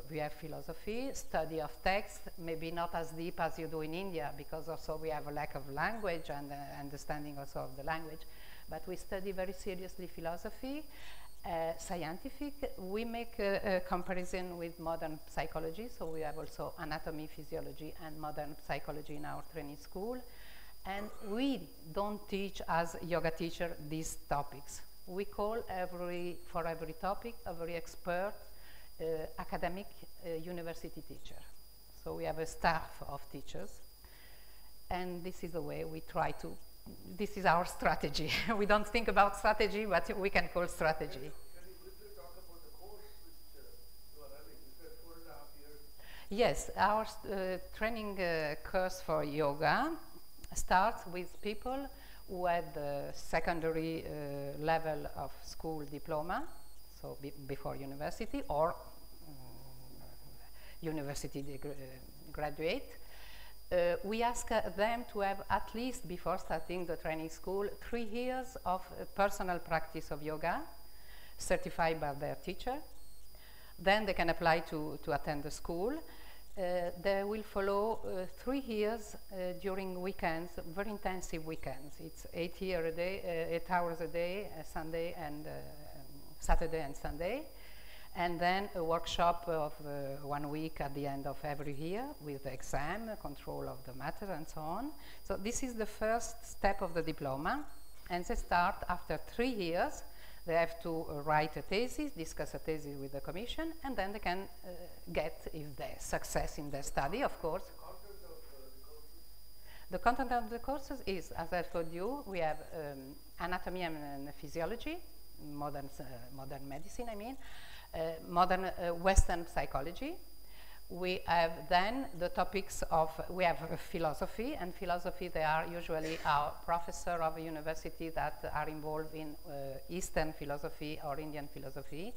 we have philosophy, study of text, maybe not as deep as you do in India, because also we have a lack of language and understanding also of the language. But we study very seriously philosophy, scientific. We make a comparison with modern psychology, so we have also anatomy, physiology, and modern psychology in our training school. And we don't teach as yoga teacher these topics. We call for every topic a very expert academic university teacher. So we have a staff of teachers, and this is the way we try to, this is our strategy. We don't think about strategy, but we can call strategy. Can you quickly talk about the course which you are running? You said 4.5 years. Yes, our training course for yoga starts with people who had the secondary level of school diploma, so before university, or university graduate. We ask them to have at least, before starting the training school, 3 years of personal practice of yoga, certified by their teacher. Then they can apply to attend the school. They will follow 3 years during weekends, very intensive weekends. It's 8 hours a day, Sunday and Saturday and Sunday. And then a workshop of 1 week at the end of every year with the exam, control of the matter, and so on. So this is the first step of the diploma. And they start after 3 years. They have to write a thesis, discuss a thesis with the commission, and then they can get, if they success in their study, of course. The content of the courses is, as I told you, we have anatomy and physiology, modern medicine, I mean, modern Western psychology. We have then the topics of, we have philosophy, and philosophy, they are usually our professor of a university that are involved in Eastern philosophy or Indian philosophy.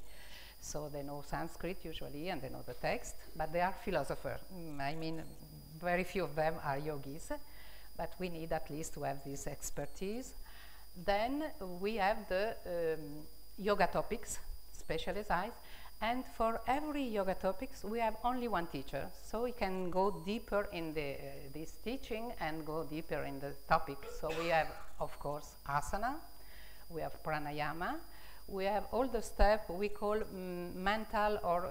So they know Sanskrit usually, and they know the text, but they are philosophers. I mean, very few of them are yogis, but we need at least to have this expertise. Then we have the yoga topics, specialized, and for every yoga topics we have only one teacher, so we can go deeper in this teaching and go deeper in the topic. So we have, of course, asana, we have pranayama, we have all the steps we call mental or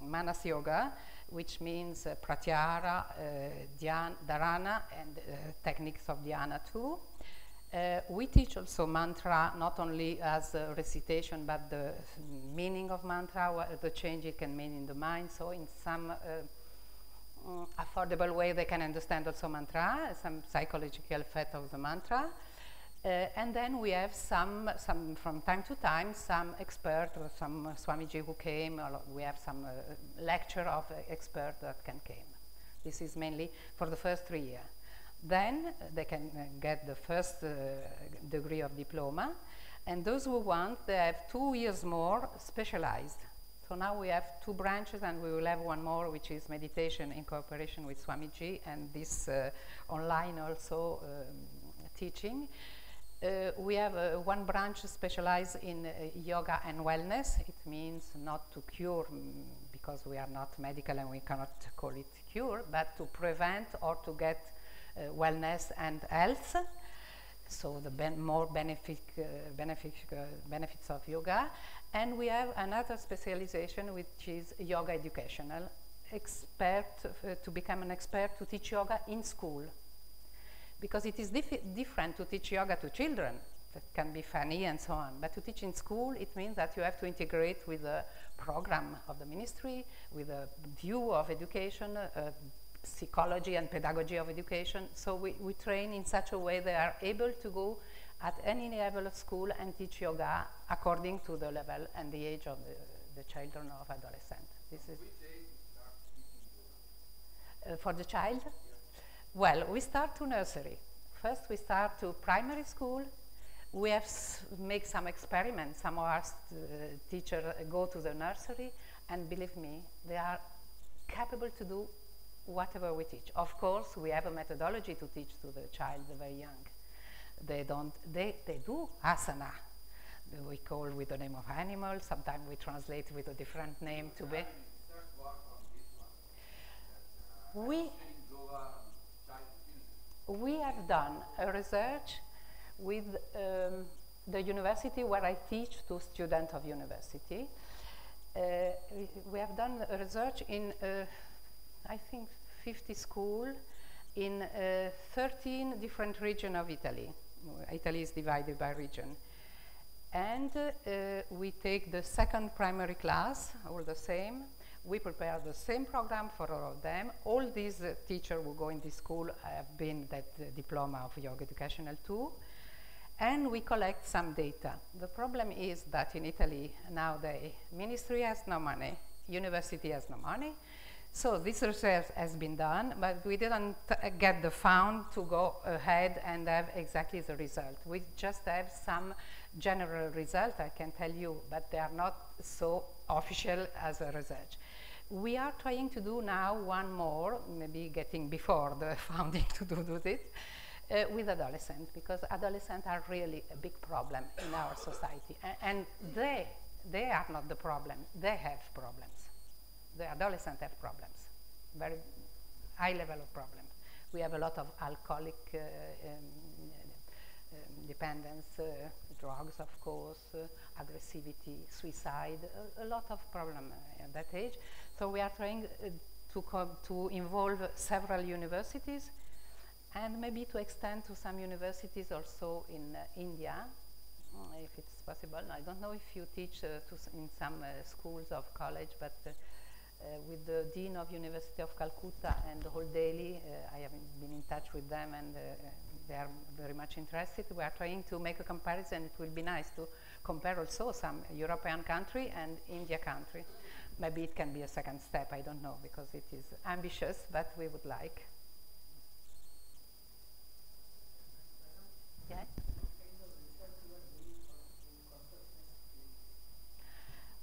manas yoga, which means pratyahara, dharana, and techniques of dhyana too. We teach also mantra, not only as a recitation, but the meaning of mantra, what the change it can mean in the mind. So in some affordable way, they can understand also mantra, some psychological effect of the mantra. And then we have some from time to time, some expert or some Swamiji who came, or we have some lecture of expert that can came. This is mainly for the first 3 years. Then they can get the first degree of diploma, and those who want, they have 2 years more specialized. So now we have 2 branches, and we will have one more, which is meditation in cooperation with Swamiji, and this online also teaching. We have one branch specialized in yoga and wellness. It means not to cure, because we are not medical and we cannot call it cure, but to prevent or to get wellness and health. so the more benefits of yoga. And we have another specialization, which is yoga educational, to become an expert to teach yoga in school. Because it is different to teach yoga to children, that can be funny and so on. But to teach in school, it means that you have to integrate with the program of the ministry, with a view of education, psychology and pedagogy of education. So we train in such a way they are able to go at any level of school and teach yoga according to the level and the age of the children or adolescent. This is Which age you start teaching yoga? for the child. Well, we start to nursery. First, we start to primary school. We have make some experiments. Some of our teachers go to the nursery, and believe me, they are capable to do whatever we teach. Of course, we have a methodology to teach to the child very young. They do asana. We call with the name of animal. Sometimes we translate with a different name to be. First work on this one. We Teaching yoga child children. We have done a research with the university where I teach to students of university. We have done a research in, I think, 50 schools in 13 different regions of Italy. Italy is divided by region. And we take the second primary class, all the same. We prepare the same program for all of them. All these teachers who go in this school have been that diploma of yoga educational too. And we collect some data. The problem is that in Italy now the ministry has no money, university has no money. So this research has been done, but we didn't get the fund to go ahead and have exactly the result. We just have some general result, I can tell you, but they are not so official as a research. We are trying to do now one more, maybe getting before the funding to do this, with adolescents, because adolescents are really a big problem in our society. And they are not the problem, they have problems. The adolescents have problems, very high level of problems. We have a lot of alcoholic dependence, drugs, of course, aggressivity, suicide, a lot of problems at that age. So we are trying to involve several universities and maybe to extend to some universities also in India, if it's possible. I don't know if you teach in some schools of college, but with the Dean of University of Calcutta and the whole Delhi, I have been in touch with them, and they are very much interested. We are trying to make a comparison. It will be nice to compare also some European country and India country. Maybe it can be a second step, I don't know, because it is ambitious, but we would like. Yeah?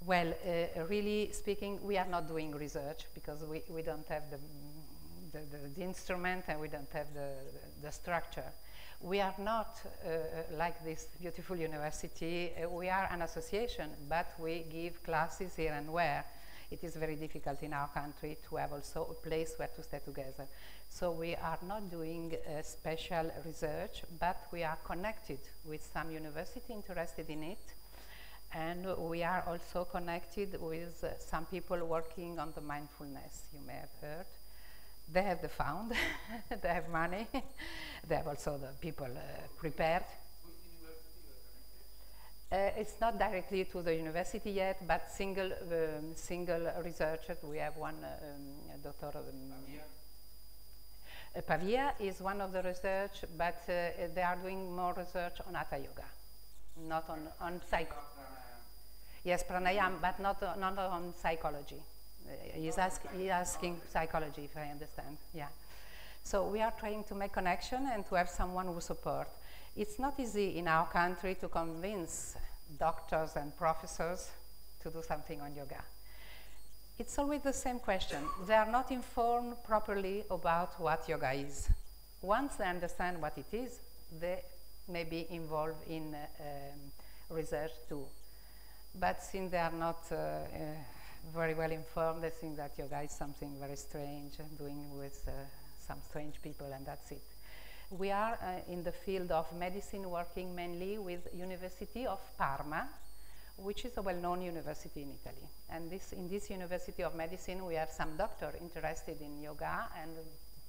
Well, really speaking, we are not doing research because we don't have the instrument and we don't have the structure. We are not like this beautiful university. We are an association, but we give classes here and where. It is very difficult in our country to have also a place where to stay together. So we are not doing special research, but we are connected with some university interested in it. And we are also connected with some people working on the mindfulness, you may have heard. They have the fund, they have money, they have also the people prepared. Which university you are connected? It's not directly to the university yet, but single researchers. We have one Dr. Pavia is one of the research, but they are doing more research on Hatha Yoga, not on psych. Yes, pranayama, but not on psychology. He's asking psychology, if I understand. Yeah. So we are trying to make connection and to have someone who support. It's not easy in our country to convince doctors and professors to do something on yoga. It's always the same question. They are not informed properly about what yoga is. Once they understand what it is, they may be involved in research too. But since they are not very well informed, they think that yoga is something very strange, doing with some strange people, and that's it. We are in the field of medicine working mainly with University of Parma, which is a well-known university in Italy. And in this University of Medicine, we have some doctors interested in yoga, and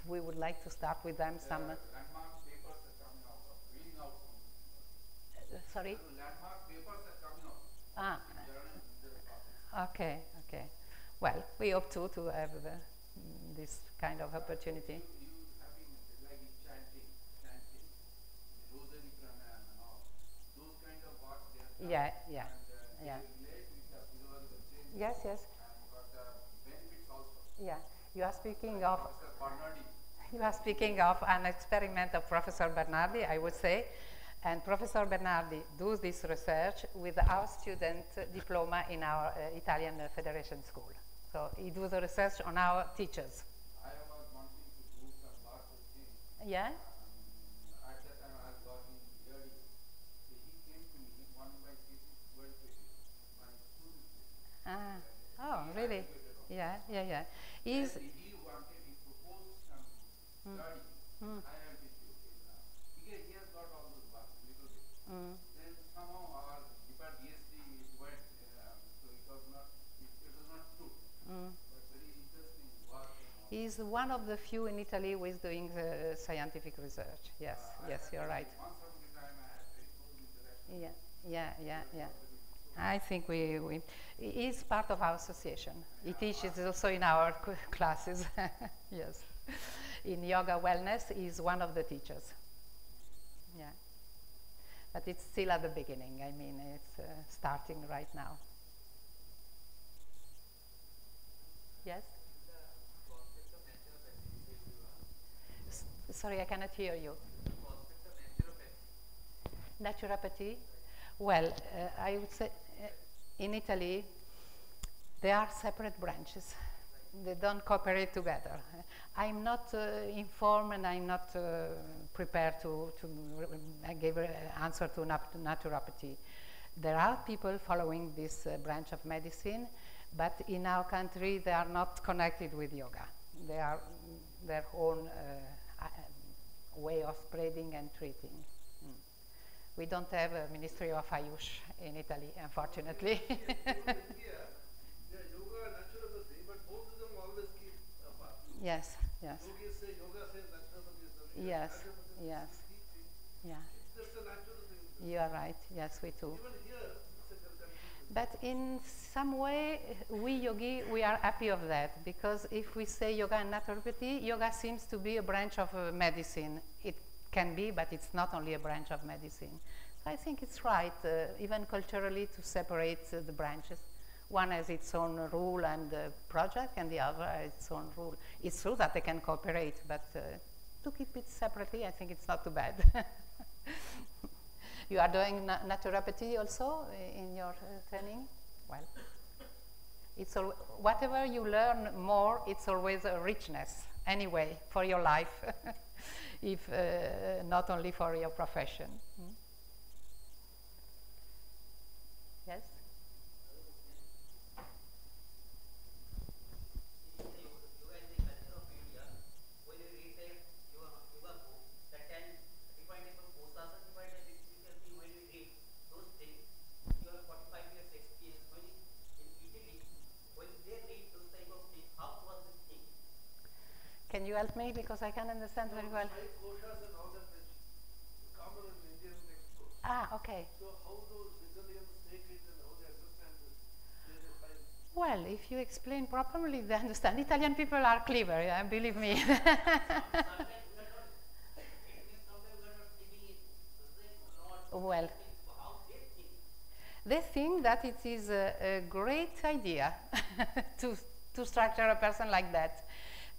we would like to start with them some... Landmark papers are coming out, reading out from sorry? landmark papers are coming out. Ah, In journal, okay, okay. Well, we hope to have this kind of opportunity. you having like chanting, rosary pranayama and all, those kind of what they have done. Yeah, yeah, And yeah. they relate with the physiological changes Yes, yes, and got the benefits also. yeah. You are speaking of... Professor Bernardi. You are speaking of an experiment of Professor Bernardi, I would say, and Professor Bernardi does this research with our student diploma in our Italian Federation School. So he does the research on our teachers. I was wanting to do some work with him. Yeah? At that time I was working yearly. So he came to me, one of my thesis went to him, my student. Ah. Oh, really? Yeah, yeah, yeah. He's, He wanted, he proposed some study, higher altitude. Because he has got all those work, little bit. Then somehow our department DSC went, so it was not true. But very interesting work. he's one of the few in Italy who is doing scientific research. Yes, yes, you're right. Once upon a time I had very close interaction. Yeah, yeah, yeah, yeah. I think he is part of our association. He teaches also in our classes. Yes. In yoga wellness, he's one of the teachers. Yeah. But it's still at the beginning. I mean, it's starting right now. Yes? Sorry, I cannot hear you. Naturopathy? Well, I would say in Italy, there are separate branches. They don't cooperate together. I'm not informed and I'm not prepared to give an answer to naturopathy. There are people following this branch of medicine, but in our country they are not connected with yoga. They are their own way of spreading and treating. We don't have a Ministry of Ayush in Italy, unfortunately. Here, yoga and naturopathy, but both of them always keep apart. Yes, yes, Yogis say yoga says naturopathy is something. yes, Naturopathy yes, keep things. yeah. It's just a natural thing. You are right. Yes, we do. Even here, it's a confusion. But in some way, we yogi, we are happy of that, because if we say yoga and naturopathy, yoga seems to be a branch of medicine. It can be, but it's not only a branch of medicine. So I think it's right, even culturally, to separate the branches. One has its own rule and project, and the other has its own rule. It's true that they can cooperate, but to keep it separately, I think it's not too bad. You are doing naturopathy also in your training? Well, it's whatever you learn more, it's always a richness anyway for your life, if not only for your profession. Yes? Can you help me, because I can't understand very well? 5 koshas and all that which is common in Indian textbooks. Ah, okay. So how those Italians take it and how they understand this? They find Well, if you explain properly, they understand. Italian people are clever, yeah, believe me. Well, they think that it is a great idea to structure a person like that,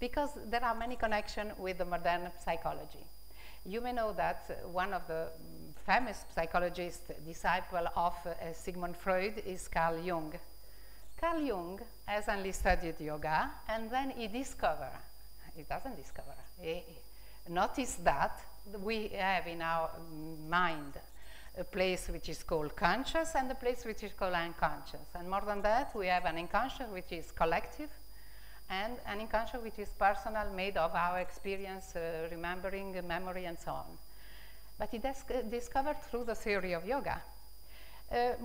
because there are many connections with the modern psychology. You may know that one of the famous psychologists, disciple of Sigmund Freud, is Carl Jung. Carl Jung has only studied yoga, and then he noticed that we have in our mind a place which is called conscious and a place which is called unconscious. And more than that, we have an unconscious which is collective, and an inconscious which is personal, made of our experience, remembering, memory, and so on. But it is discovered through the theory of yoga.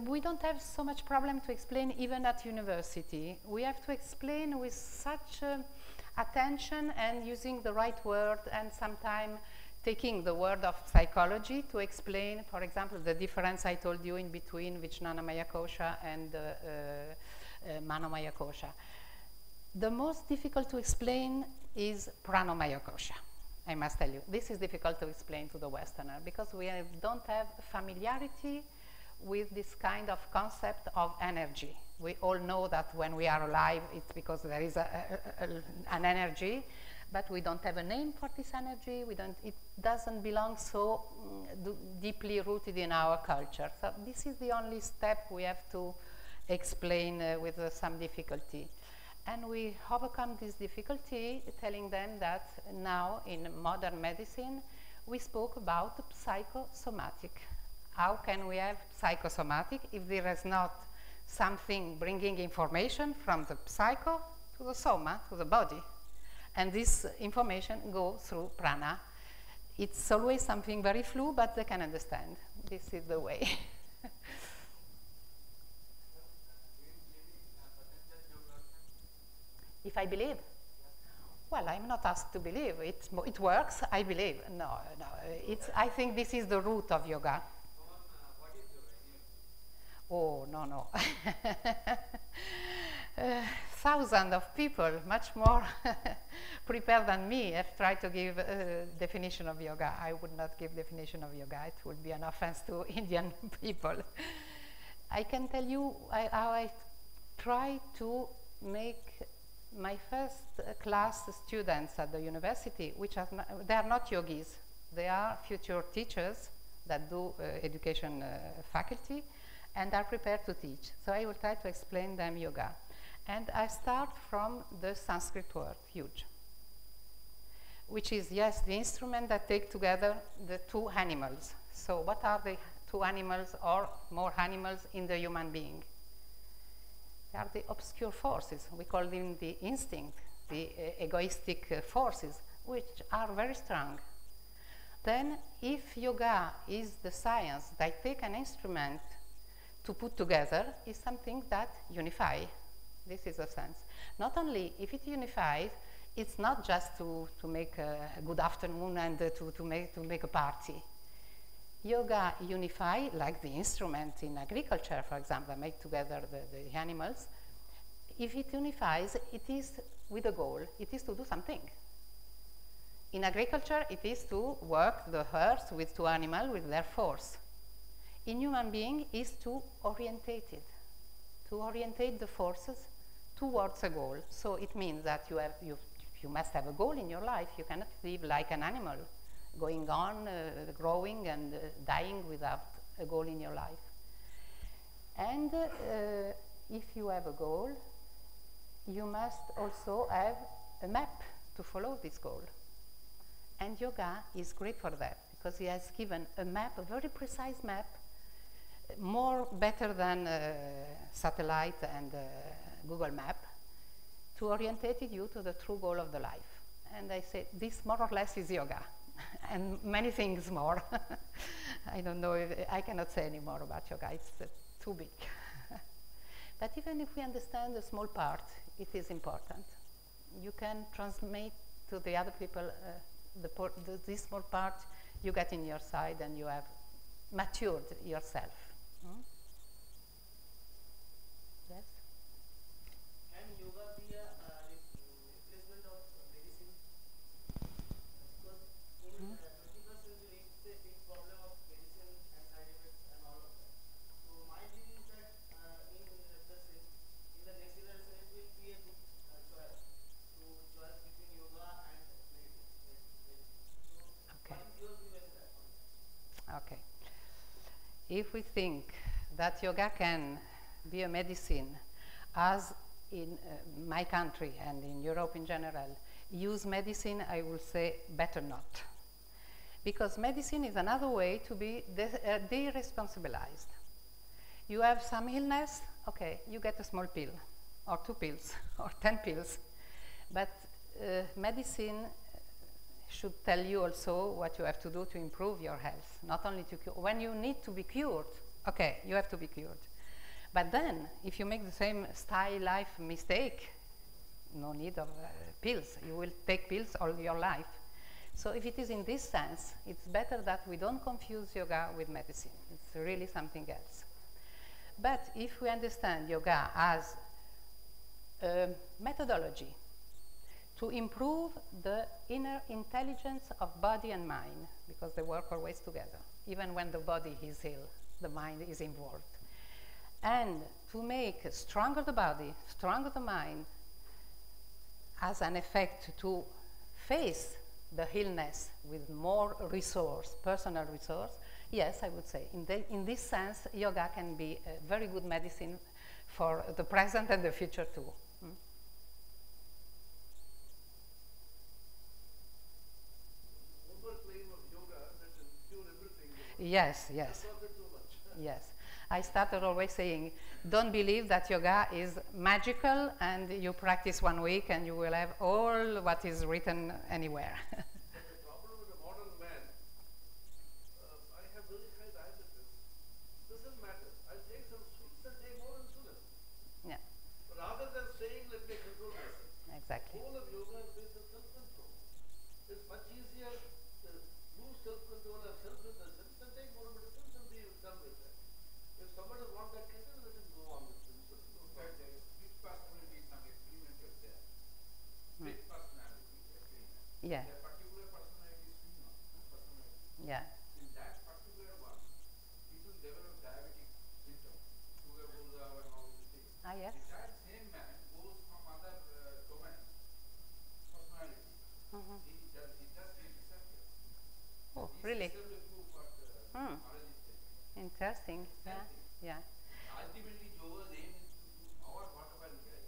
We don't have so much problem to explain even at university. We have to explain with such attention and using the right word, and sometimes taking the word of psychology to explain, for example, the difference I told you in between Vijnanamaya Kosha and Manomaya Kosha. The most difficult to explain is Pranomaya Kosha, I must tell you. This is difficult to explain to the Westerner because we don't have familiarity with this kind of concept of energy. We all know that when we are alive, it's because there is an energy, but we don't have a name for this energy. It doesn't belong so deeply rooted in our culture. So this is the only step we have to explain with some difficulty. And we overcome this difficulty telling them that now in modern medicine, we spoke about psychosomatic. How can we have psychosomatic if there is not something bringing information from the psycho to the soma, to the body? And this information goes through prana. It's always something very fluid, but they can understand. This is the way. If I believe? Well, I'm not asked to believe. It works, I believe. No. I think this is the root of yoga. What is yoga? Oh, no. Thousands of people, much more prepared than me, have tried to give a definition of yoga. I would not give definition of yoga. It would be an offense to Indian people. I can tell you how I try to make my first class students at the university, they are not yogis. They are future teachers that do education faculty and are prepared to teach. So I will try to explain them yoga. And I start from the Sanskrit word, yuj, which is, yes, the instrument that take together the two animals. So what are the two animals or more animals in the human being? They are the obscure forces. We call them the instinct, the egoistic forces, which are very strong. Then, if yoga is the science that take an instrument to put together, is something that unifies. This is a sense. Not only if it unifies, it's not just to make a good afternoon and to make a party. Yoga unify, like the instrument in agriculture, for example, make together the animals. If it unifies, it is with a goal. It is to do something. In agriculture, it is to work the earth with two animals with their force. In human being, is to orientate it, to orientate the forces towards a goal. So it means that you must have a goal in your life. You cannot live like an animal, going on, growing and dying without a goal in your life. And if you have a goal, you must also have a map to follow this goal. And yoga is great for that, because it has given a map, a very precise map, better than satellite and Google Map, to orientate you to the true goal of the life. And I say, this more or less is yoga. And many things more. I don't know, I cannot say any more about yoga, it's too big. But even if we understand a small part, it is important. You can transmit to the other people this small part you get in your side, and you have matured yourself. Yes? Can yoga be a replacement of medicine? Because in 21st century, it's a big problem of medicine and side effects and all of that. So my view is that in the next generation, it will be a good choice between yoga and medicine. So what is your view on that? Okay. If we think that yoga can be a medicine, as in my country and in Europe in general, use medicine, I will say better not. Because medicine is another way to be de-responsibilized. You have some illness, okay, you get a small pill, or 2 pills, or 10 pills. But medicine should tell you also what you have to do to improve your health, not only to cure. When you need to be cured, okay, you have to be cured. But then, if you make the same style life mistake, no need of pills. You will take pills all your life. So if it is in this sense, it's better that we don't confuse yoga with medicine. It's really something else. But if we understand yoga as a methodology to improve the inner intelligence of body and mind, because they work always together, even when the body is ill, the mind is involved. And to make stronger the body, stronger the mind, as an effect to face the illness with more resource, personal resource, yes, I would say. In this sense, yoga can be a very good medicine for the present and the future too. Mm? Overclaim of yoga that will cure everything. Yes, yes. That's not too much. Yes. I started always saying, don't believe that yoga is magical and you practice 1 week and you will have all what is written anywhere. But the problem with the modern man, I have very high diabetes. Doesn't matter. I take some sweets and take more insulin. Yeah, Rather than saying, let me control myself. exactly. Whole of yoga is based on self-control. It's much easier to lose self-control and self-indulgence than take more medicines and be done with that. If somebody wants that condition, let him go on with it. In fact, there is split personality, some experiment is there. Split personality experiment. Yeah, That particular personality is female personality. yeah, In that particular one, people develop diabetic symptoms, sugar goes up and all these things. ah, yes. That same man goes from other domain, personality. Mhm. He does disappear. Oh, This really? is the proof what Hmm. knowledge is saying. Interesting. Yeah, yeah. Ultimately, Yoga's aim is to do our whatever we are,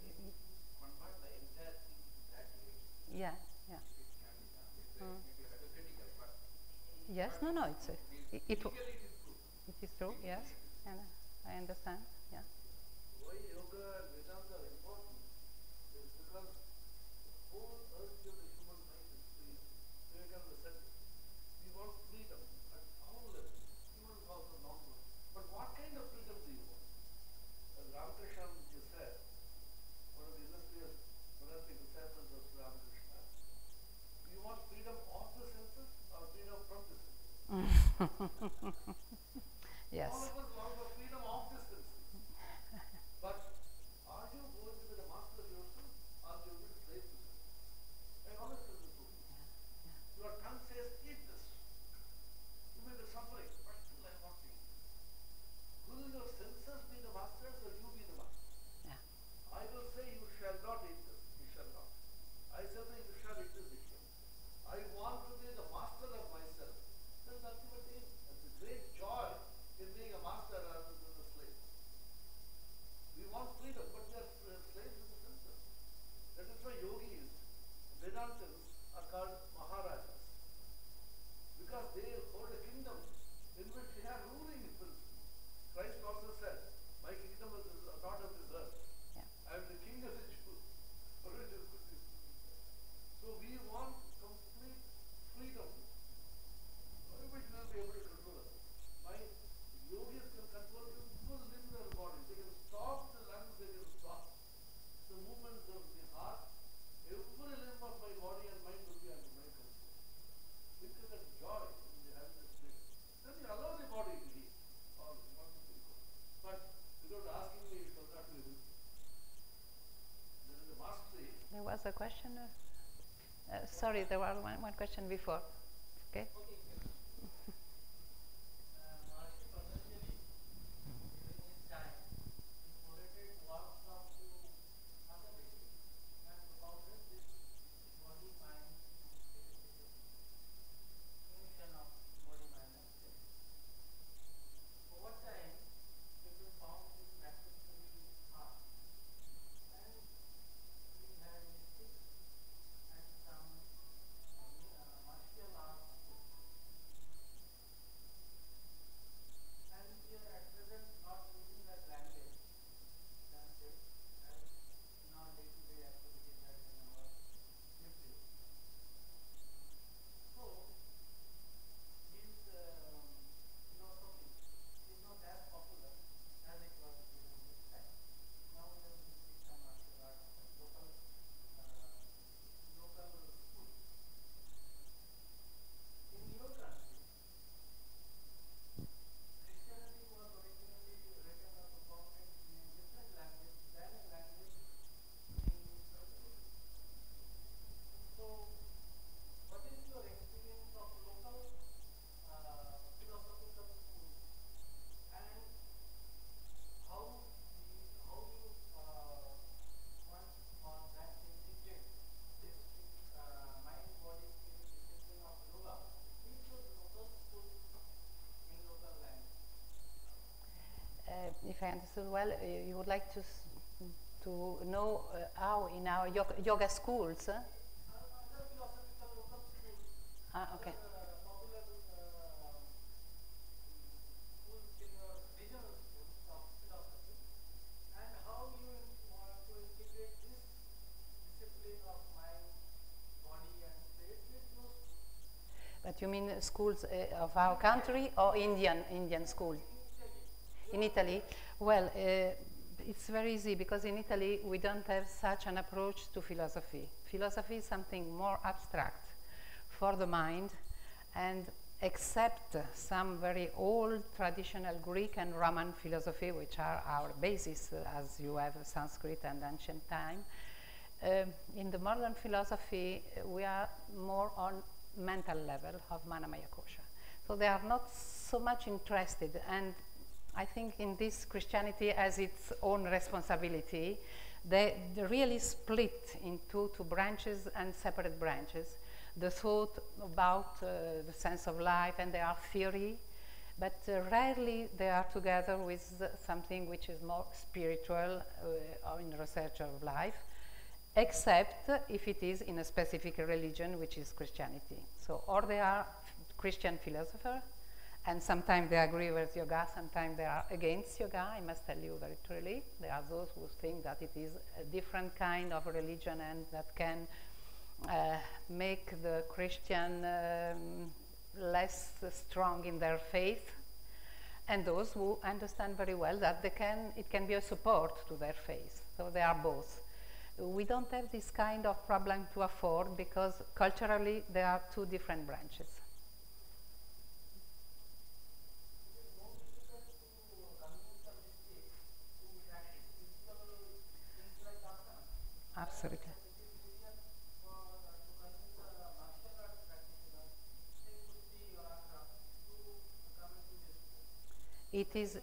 convert the entire thing to that direction. Yeah, yeah. It can be done. It's maybe hypothetical, but Yes, no, no, it's legally it is true. it is true, yes, and I understand, yeah. Why yoga and Vedanta are important is because the whole urge of the human mind is free. Vivekananda said, we want freedom at all levels, even also non-work. But what kind of freedom do you want? As Ramakrishna just said, one of the illustrious monastic disciples of Ramakrishna, do you want freedom of the senses or freedom from the senses? Yes, All of us long for freedom of the senses. But are you going to be the master of yourself or you will be slave to senses? I always tell the truth. Your tongue says, eat this. You may be suffering, but still I want to eat. Will your senses be the masters or you be the master? yeah, I will say you shall not eat this. You shall not. I shall say you shall eat this. You shall. I want to be the master of myself. That's the ultimate aim. That's the great joy in being a master rather than a slave. We want freedom, but we are slaves to the senses. That is why yogis, Vedantins are called Maharajas. Because they hold a kingdom in which they are ruling the principle. Christ also said, my kingdom is not of this earth. yeah. I am the king of the Jews. So we want complete freedom, which will be able to control us. My yogis can control every limb of the body. They can stop the lungs, they can stop the movements of the heart. Every limb of my body and mind will be under my control. Think of that joy in having this freedom. Then you allow the body to heal. All is not to be good. But without asking me, it will not be able to. This is the mastery. There was a question, sorry, there was one question before, okay? Maharishi Patanjali, during his time, he correlated works of two other rishis and propounded this body-mind union of body, mind and spirit. Over time, people found this practice to be hard, and we had mystics and some martial arts if I understood well, you would like to know how in our yoga schools. Other philosophical local schools, Okay. popular schools in your regional schools of philosophy, and how you want to integrate this discipline of mind, body, and spirit with those schools. But you mean schools of our country or Indian school? In Italy? Well, it's very easy because in Italy we don't have such an approach to philosophy. Philosophy is something more abstract for the mind, and except some very old traditional Greek and Roman philosophy, which are our basis, as you have Sanskrit and ancient time, in the modern philosophy we are more on mental level of Manamaya Kosha. So they are not so much interested, and I think in this Christianity has its own responsibility. They really split into two branches and separate branches. The thought about the sense of life, and they are theory, but rarely they are together with something which is more spiritual or in research of life, except if it is in a specific religion, which is Christianity. So, or they are Christian philosophers, and sometimes they agree with yoga, sometimes they are against yoga, I must tell you very truly. There are those who think that it is a different kind of religion and that can make the Christian less strong in their faith, and those who understand very well that it can be a support to their faith. So they are both. We don't have this kind of problem to afford because culturally there are two different branches. Absolutely. It is.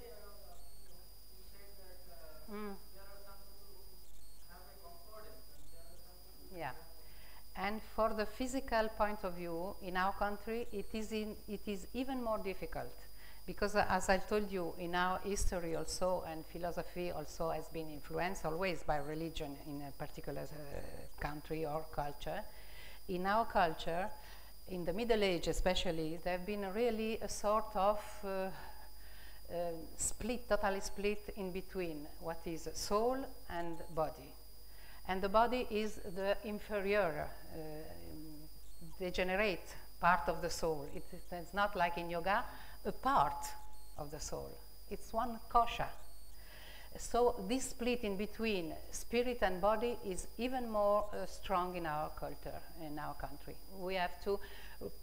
Yeah. And for the physical point of view, in our country, it is even more difficult. Because as I told you, in our history also, and philosophy also has been influenced always by religion in a particular country or culture. In our culture, in the Middle Age especially, there have been really a sort of totally split in between what is soul and body. And the body is the inferior, degenerate part of the soul. It's not like in yoga, a part of the soul. It's one kosha. So this split in between spirit and body is even more strong in our culture, in our country. We have to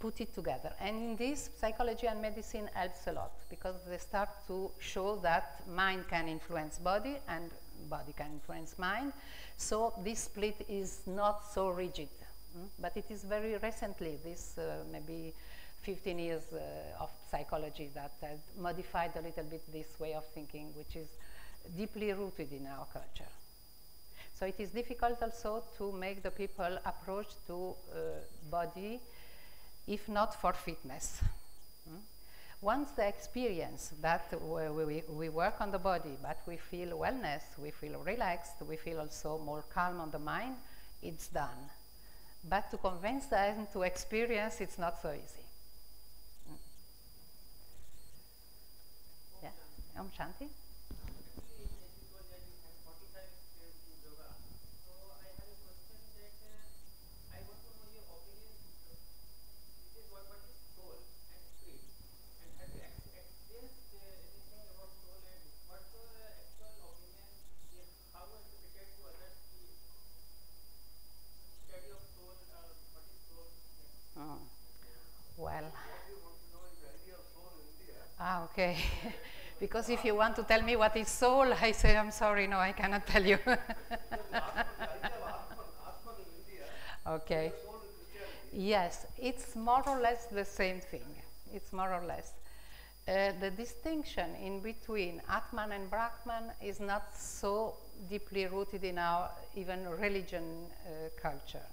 put it together. And in this, psychology and medicine helps a lot because they start to show that mind can influence body and body can influence mind. So this split is not so rigid. But it is very recently, this maybe 15 years of psychology that has modified a little bit this way of thinking, which is deeply rooted in our culture. So it is difficult also to make the people approach to body, if not for fitness. Once they experience that we work on the body, but we feel wellness, we feel relaxed, we feel also more calm on the mind, it's done. But to convince them to experience, it's not so easy. Yeah, Om Shanti. Well, okay. Because if you want to tell me what is soul, I say, I'm sorry, no, I cannot tell you. Okay. Yes, it's more or less the same thing. It's more or less. The distinction in between Atman and Brahman is not so deeply rooted in our even religion culture.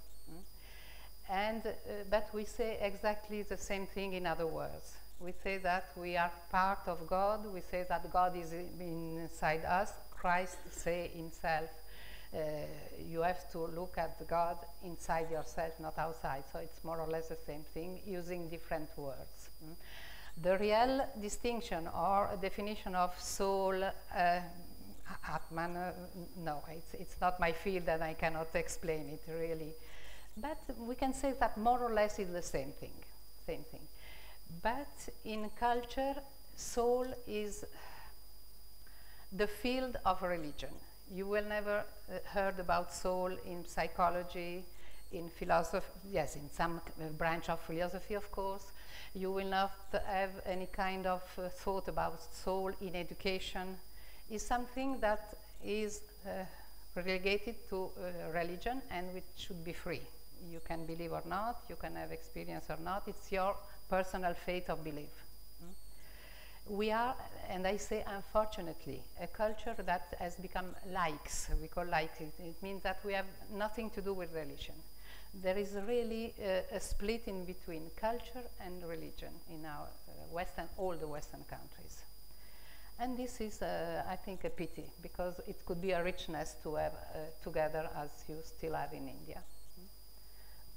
And, but we say exactly the same thing in other words. We say that we are part of God. We say that God is inside us. Christ say himself, you have to look at God inside yourself, not outside. So it's more or less the same thing, using different words. The real distinction or definition of soul, Atman, no, it's not my field and I cannot explain it really. But we can say that more or less is the same thing, same thing. But in culture, soul is the field of religion. You will never heard about soul in psychology, in philosophy, yes, in some branch of philosophy, of course. You will not have any kind of thought about soul in education. It's something that is relegated to religion and which should be free. You can believe or not, you can have experience or not, it's your personal faith of belief. We are, and I say unfortunately, a culture that has become laïcs. We call laïcs. It means that we have nothing to do with religion. There is really a split in between culture and religion in our all the Western countries. And this is, I think, a pity, because it could be a richness to have together as you still have in India.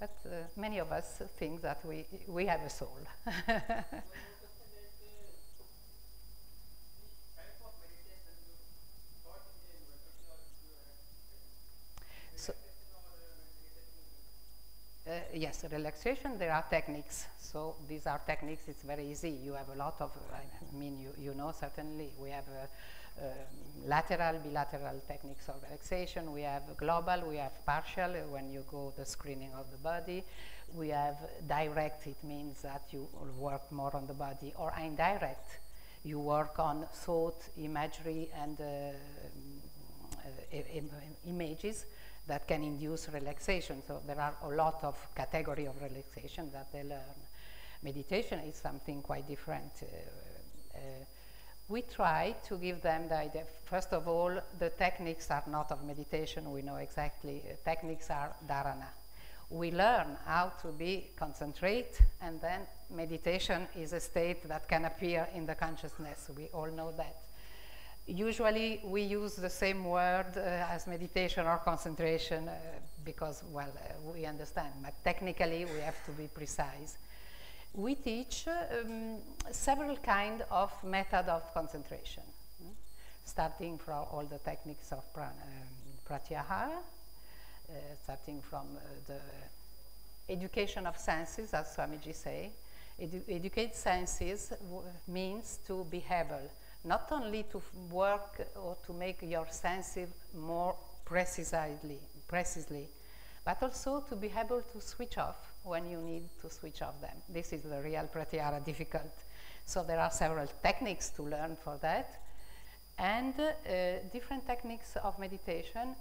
But many of us think that we have a soul. Yes, relaxation, there are techniques. So these are techniques, it's very easy. You have a lot of, I mean, you know certainly, we have lateral, bilateral techniques of relaxation. We have global, we have partial, when you go the screening of the body. We have direct, it means that you work more on the body, or indirect. You work on thought, imagery, and images that can induce relaxation. So there are a lot of categories of relaxation that they learn. Meditation is something quite different. We try to give them the idea. First of all, the techniques are not of meditation. We know exactly. Techniques are dharana. We learn how to be concentrate, and then meditation is a state that can appear in the consciousness. We all know that. Usually we use the same word as meditation or concentration because, well, we understand, but technically we have to be precise. We teach several kinds of method of concentration, starting from all the techniques of pratyahara, starting from the education of senses, as Swamiji say. Educate senses means to be able not only to work or to make your senses more precisely, but also to be able to switch off when you need to switch off them. This is the real pratyahara difficult. So there are several techniques to learn for that, and different techniques of meditation,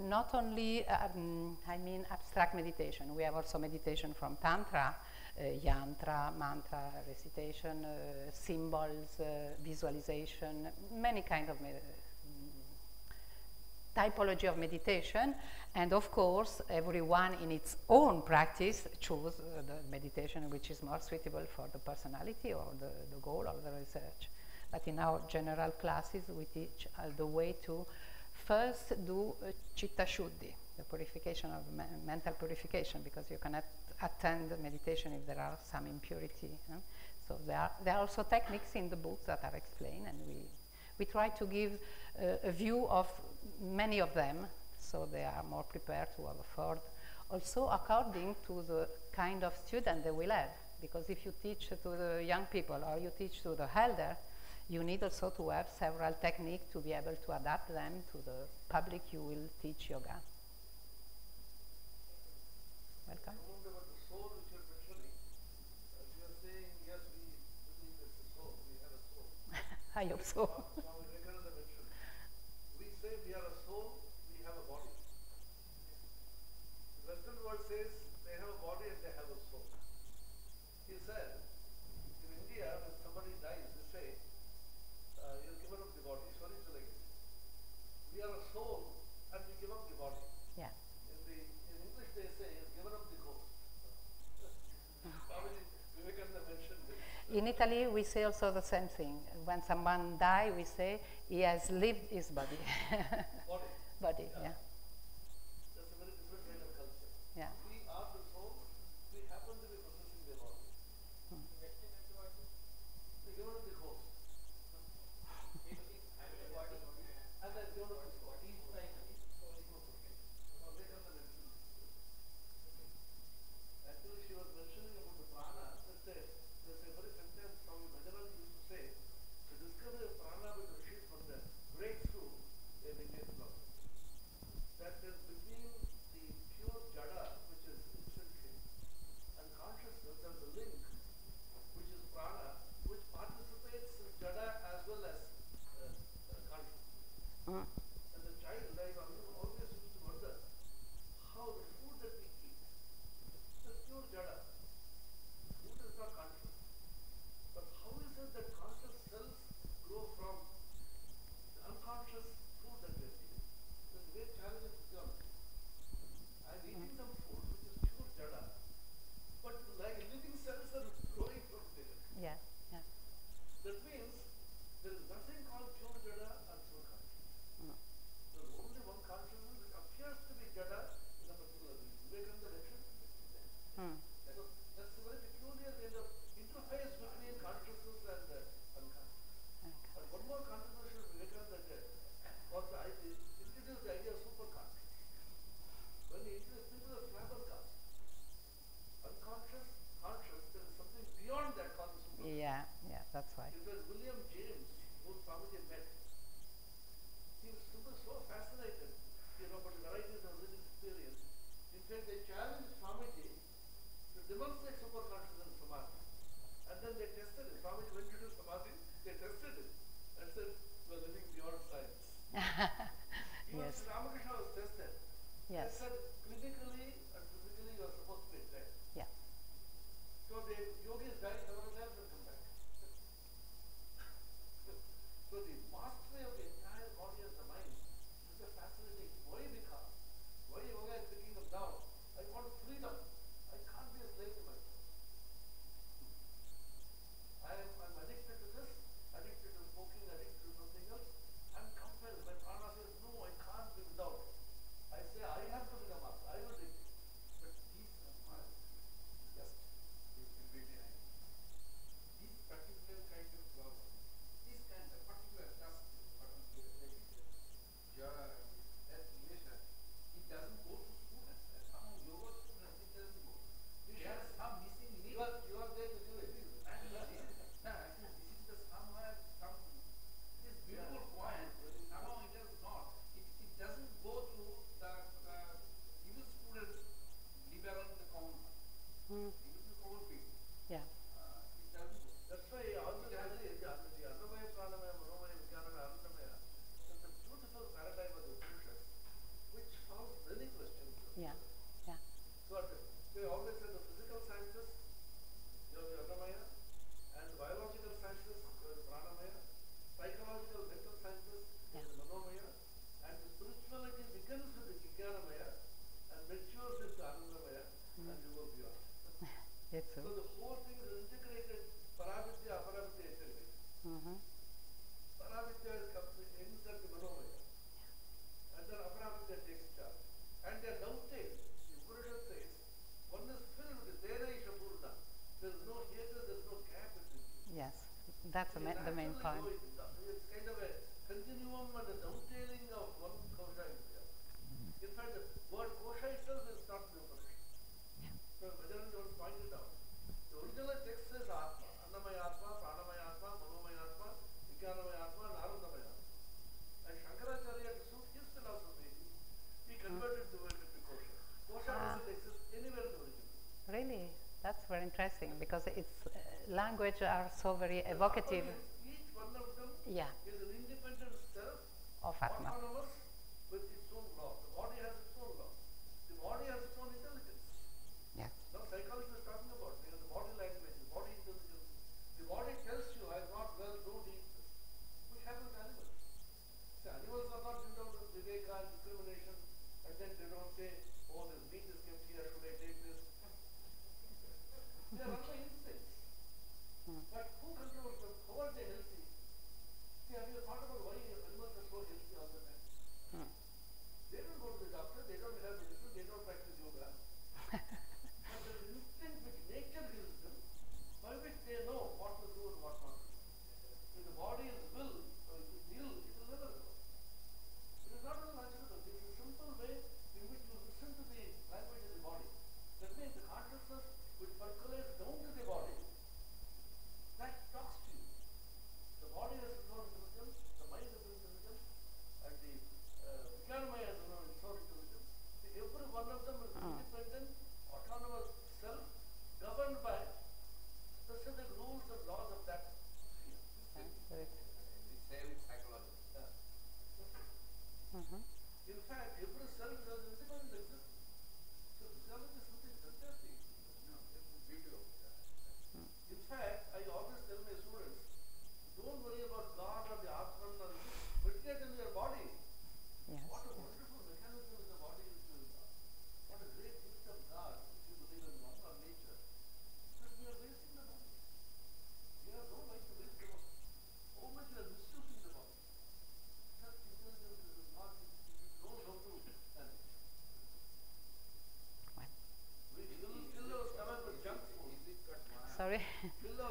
not only, I mean, abstract meditation. We have also meditation from Tantra, yantra, mantra recitation, symbols, visualization, many kind of typology of meditation, and of course everyone in its own practice choose the meditation which is more suitable for the personality or the goal of the research. But in our general classes we teach the way to first do chitta shuddhi, the purification of mental purification, because you cannot attend meditation if there are some impurity. So there are also techniques in the books that are explained, and we try to give a view of many of them, so they are more prepared to afford. Also according to the kind of student they will have, because if you teach to the young people or you teach to the elder, you need also to have several techniques to be able to adapt them to the public you will teach yoga. Welcome. I wonder about the soul which you're mentioning. You are saying, yes, we believe it's a soul, we have a soul. I hope so. Swami Vivekananda mentioned, we say we are a soul, we have a body. The Western world says they have a body and they have a soul. He said, in India, when somebody dies, they say, you've given up the body. Sorry to like it. We are a soul and we give up the body. Yeah. In English they say, you've given up the ghost. Swami Vivekananda mentioned this. In Italy, we say also the same thing. When someone dies, we say he has lived his body. Body. Body, yeah. That's a very different kind of culture. Yeah. We are the soul, we happen to be possessing the body. Hmm. We give it to the host. And then give it to the host. He's like, now they come and mention this. Actually, she was mentioning about the prana. There's a very sentence Swami Bhajananda used to say, the discovery of prana by the rishis was the breakthrough in Indian philosophy. That is between the pure jada, which is insentient, and consciousness, there's a link, which is prana, which participates in jada as well as consciousness. As a child, I always used to wonder how the food that we eat is pure jada. Food is not conscious. But how is it that conscious cells grow from the unconscious food that we are eating? It's a great challenge in physiology. I'm eating some food which is pure jada, but like living cells are growing from there. Yeah, yeah. That means there is nothing called pure jada or pure consciousness. There is only one consciousness which appears to be jada in a particular region. Vivekananda mentioned that. So that's a very peculiar kind of interface between consciousness and unconsciousness. And one more contribution Vivekananda did was introduced the idea of superconscious. When he introduced people of flabbergasted, unconscious, conscious, there is something beyond that called superconscious. Yeah, yeah, that's right. It was William James who Swamiji met. He was so fascinated, by the varieties of living experience. In fact, they challenged Swamiji to demonstrate superconsciousness in Samadhi. And then they tested it. Swamiji went to do Samadhi, they tested it and said, we're living beyond science. Even Yes. Ramakrishna was tested. Yes. They said, clinically and physically you are supposed to be dead. Yeah. So the yogis died several times and come back. So the mastery of the entire body and the mind is a fascinating. Why? Because why yoga is picking up down? I want freedom. I can't be a slave to myself. I'm addicted to this, addicted to smoking, addicted to something else. I'm compelled. My prana says, no, I can't be without it. I say, I have to become master. I will take it. But these just is completely right. These particular kind of problems, this kind of particular task, that relation, it doesn't go to students. Some yoga students, it doesn't go. There are some missing links. You are there to do it. This is the somewhere, this beautiful point, somehow it does not. It doesn't go to the even students liberal the common man. Even the common people. Yeah. It doesn't go. That's why all the Annamaya, Pranamaya, Manomaya, Vijnanamaya, Anandamaya, it's a beautiful paradigm of the Upanishads, which solves many questions. Yeah. Yeah. So they always say the physical sciences, you have the Annamaya, and the biological sciences, you have the Pranamaya, psychological, mental sciences, you have the Manomaya, and the spirituality begins with the Vijnanamaya and matures into Anandamaya, and you go beyond. It's So the whole thing is integrated Paravidya, Aparavidya integrated. Paravidya ends at the Manomaya. And then Aparavidya takes charge. And they are dovetailed. The Upanishad says, one is filled with Dera Isha Purna. There is no hatred, there is no gap between you. Yes. That's the main point. It's kind of a continuum and a dovetailing of one kosha into the other. In fact, the word kosha itself is not the Upanishad. So Bhajananda once pointed out, the original text says Atma, Annamaya Atma, Pranamaya Atma, Manomaya Atma, Vijnanamaya Atma, and Anandamaya Atma. And Shankaracharya, to suit his philosophy, he converted the word into kosha. Kosha doesn't exist anywhere in the original. Really? That's very interesting because its language are so very evocative. Each one of them Yeah. is an independent self, Of Atma. autonomous with its own law. The body has its own law. The body has its own intelligence. Yeah. Now psychology is talking about the body language, the body intelligence. The body tells you, I am not well, don't eat this. Which happens to animals. The animals are not built out of viveka and discrimination, and then they don't say, oh, this meat is kept here, should I take this? They are under instincts. But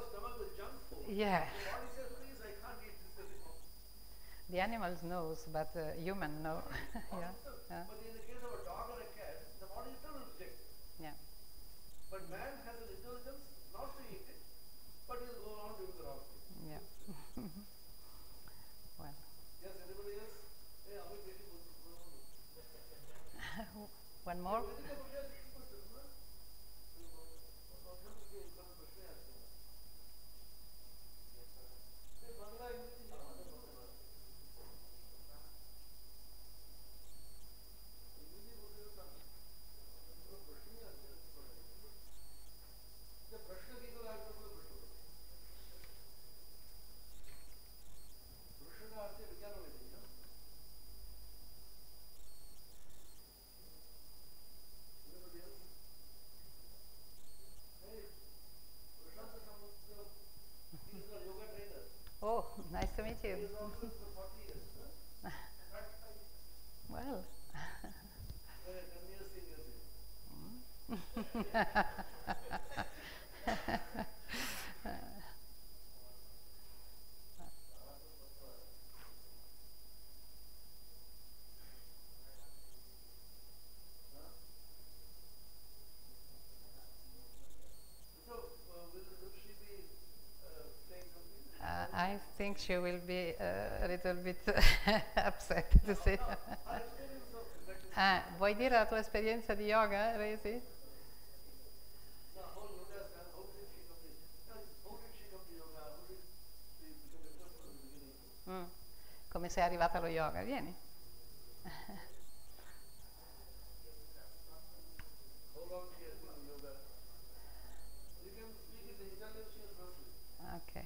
your stomach with junk food, Yeah. the body says, please, I can't eat this anymore. The animals knows, but human know. Yeah. Yeah. But in the case of a dog or a cat, the body still will reject it. Yeah. But man has an intelligence not to eat it, but he will go on doing the wrong thing. Yeah. Well. Yes, anybody else? Hey, Amit, waiting for One more. Oh, nice to meet you. Well. I think she will be a little bit upset to see. Vuoi dire la tua esperienza di yoga, Resi? Come sei arrivata allo yoga? Vieni. Ok.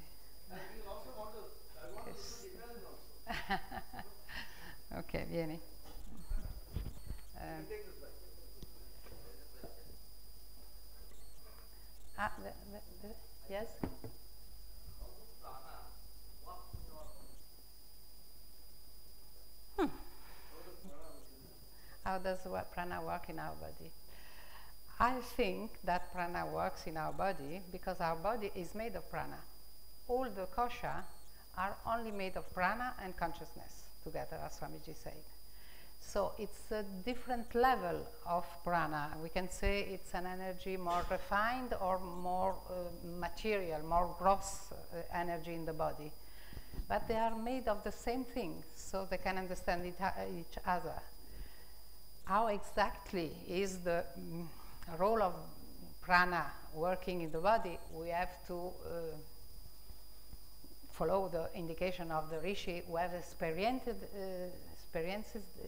Ok, vieni. Yes? How does prana work in our body? I think that prana works in our body because our body is made of prana. All the kosha are only made of prana and consciousness together, as Swamiji said. So it's a different level of prana. We can say it's an energy more refined or more material, more gross energy in the body. But they are made of the same thing, so they can understand each other. How exactly is the role of prana working in the body? We have to follow the indication of the rishi who have experienced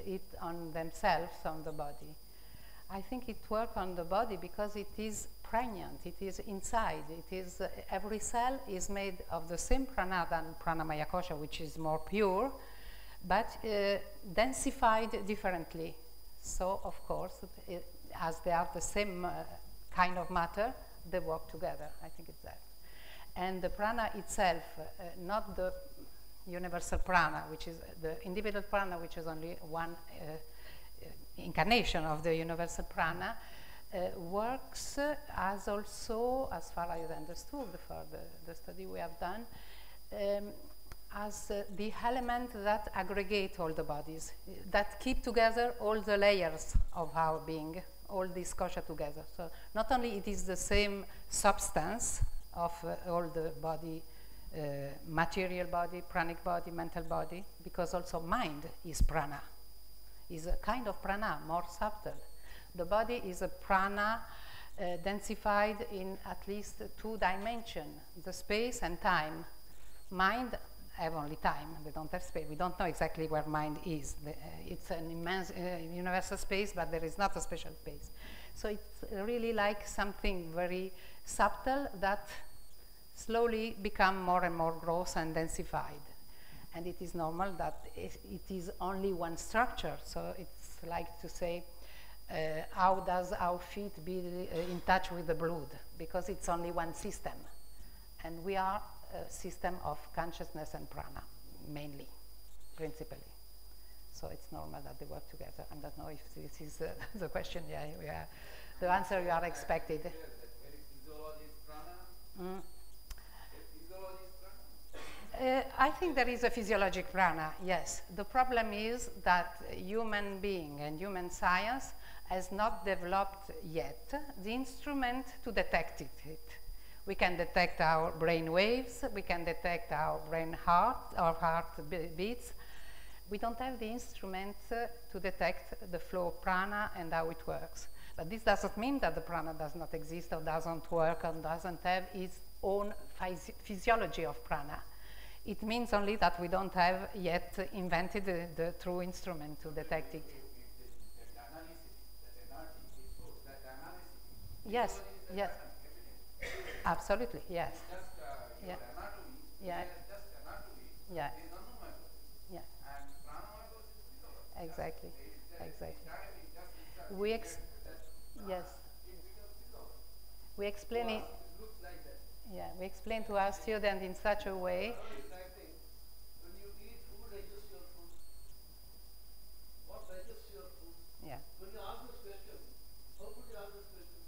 it on themselves, on the body. I think it works on the body because it is pregnant, it is inside, it is, every cell is made of the same prana than pranamaya kosha, which is more pure, but densified differently. So, of course, as they are the same kind of matter, they work together. I think it's that. And the prana itself, not the universal prana, which is the individual prana, which is only one incarnation of the universal prana, works as also, as far as I understood for the study we have done, as the element that aggregate all the bodies, that keep together all the layers of our being, all these kosha together. So not only it is the same substance of all the body, material body, pranic body, mental body, because also mind is prana, is a kind of prana, more subtle. The body is a prana densified in at least 2 dimensions, the space and time. Mind have only time, they don't have space. We don't know exactly where mind is. It's an immense universal space, but there is not a special space. So it's really like something very subtle that slowly become more and more gross and densified. And it is normal that it is only one structure. So it's like to say, how does our feet be in touch with the blood? Because it's only one system. And we are a system of consciousness and prana, mainly, principally. So it's normal that they work together. I don't know if this is the question, the answer you are expected. Very physiology is prana. think there is a physiologic prana, yes. The problem is that human being and human science has not developed yet the instrument to detect it. We can detect our brain waves, we can detect our heart beats. We don't have the instrument to detect the flow of prana and how it works. But this doesn't mean that the prana does not exist or doesn't work or doesn't have its own physiology of prana. It means only that we don't have yet invented the true instrument to detect it. Yes, yes. Absolutely, yes. Yeah. Yeah. Yeah. Yeah. Exactly. Exactly. Yes. We explain it. Yeah, we explain to our students in such a way. When you eat food, digest your food. What digests your food? Yeah. When you ask this question, how could you ask this question?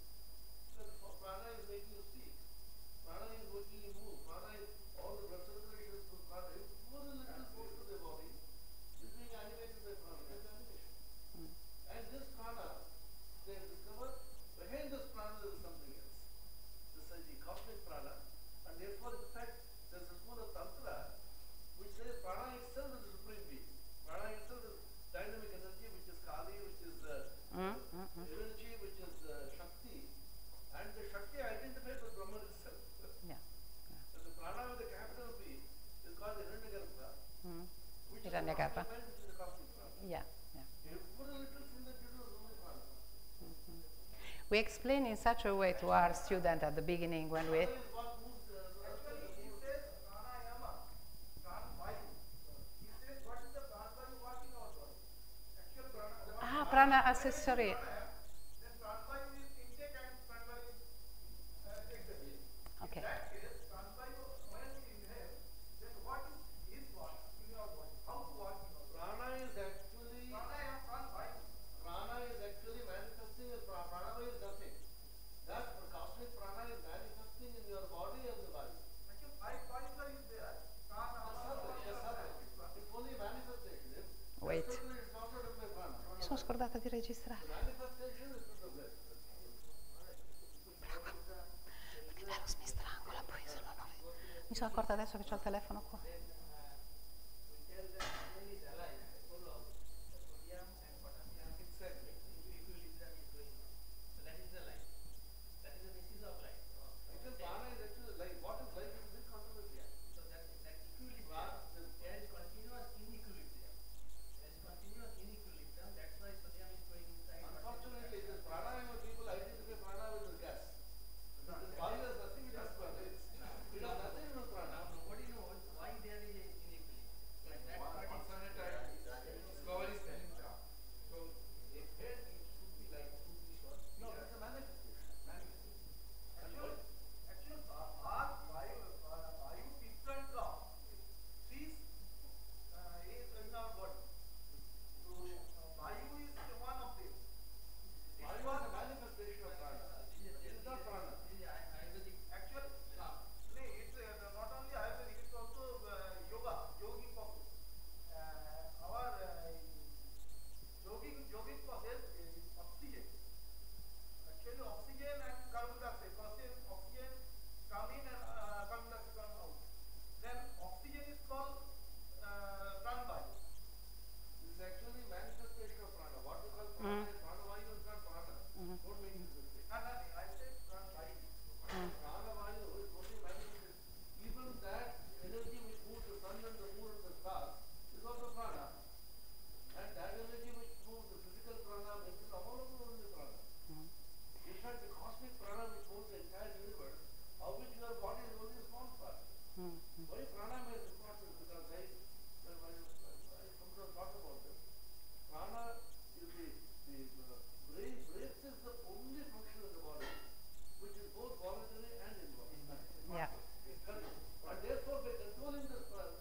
Because prana is making you speak. Prana is making you move. Prana is all the blood circulation through prana. If more than little goes to the body, is being animated by prana. That's animation. And this prana, they have discovered behind this prana there is something else. This is the cosmic prana, and therefore, in fact, there's a school of tantra which says prana itself is the supreme being. Prana itself is dynamic energy, which is Kali, which is energy, which is Shakti, and the Shakti identifies with Brahman itself. Yeah. So the prana with the capital B is called the Hiranyagarbha, which is the Hiranyagarbha. cosmic mind, which is the cosmic prana. Yeah. Yeah. You put a little thing that you do is only prana. We explain in such a way to our student at the beginning when we. Prana is what moves the Actually, he says pranayama, pranvayu. He says what is the pranvayu working our body? Actual prana. Prana accessory. Then pranvayu is intake and pranvayu is exit. Okay. In that case, pranvayu, when we inhale, then what is his work in your body? How to work in your body? Prana is actually Pranayama, pranvayu. prana is actually manifesting as prana is nothing. That cosmic prana is manifesting in your body and the body. Actually, five points are there. Prana, It's only manifestation. Wait. It's not done by prana. Mi sono scordata di registrare. Manifestation is the bliss. Perché Eros mi strangola poi se no. Mi sono accorta adesso che ho il telefono qua. We tell that cell is alive, full of sodium and potassium equilibrium is going on. So that is the life. That is the basis of life. Because prana is actually life. What is life is big controversy. So that equilibrium, there is continuous inequilibrium. There is continuous inequilibrium. That's why sodium is going inside. Unfortunately, this pranayama people identify prana with the gas. This body has nothing to do with prana. It has nothing to do with prana. Now nobody knows why there is inequilibrium. So at that part Once on a time, discovery is coming down. So a head it should be like should be short. No, it's a manifestation. Actually, vayu, pitta and kapha. These is in our body. So, vayu is one of them. Vayu is a manifestation of prana. It is not prana. Ayurvedic. Actually, it's not only Ayurvedic, it's also yoga, yogic process. Our yogic process is oxygen. Actually, oxygen and carbon dioxide process, oxygen come in and carbon dioxide come out. Then oxygen is called pranvayu. This is actually manifestation of prana. What we call prana is prana. Vayu is not prana. Don't make this mistake. I said pranvayu. Prana Vayu is only manifested. Even that energy which moves the sun and the moon and the stars is also prana. And that energy which moves the physical prana makes it all only prana. In fact, the cosmic prana which moves the entire universe, of which your body is only a small part. Why prana is important? Because I come to talk about this. Prana is the brain breaks is the only function of the body which is both voluntary and involuntary. Yeah. And therefore, by controlling this breath,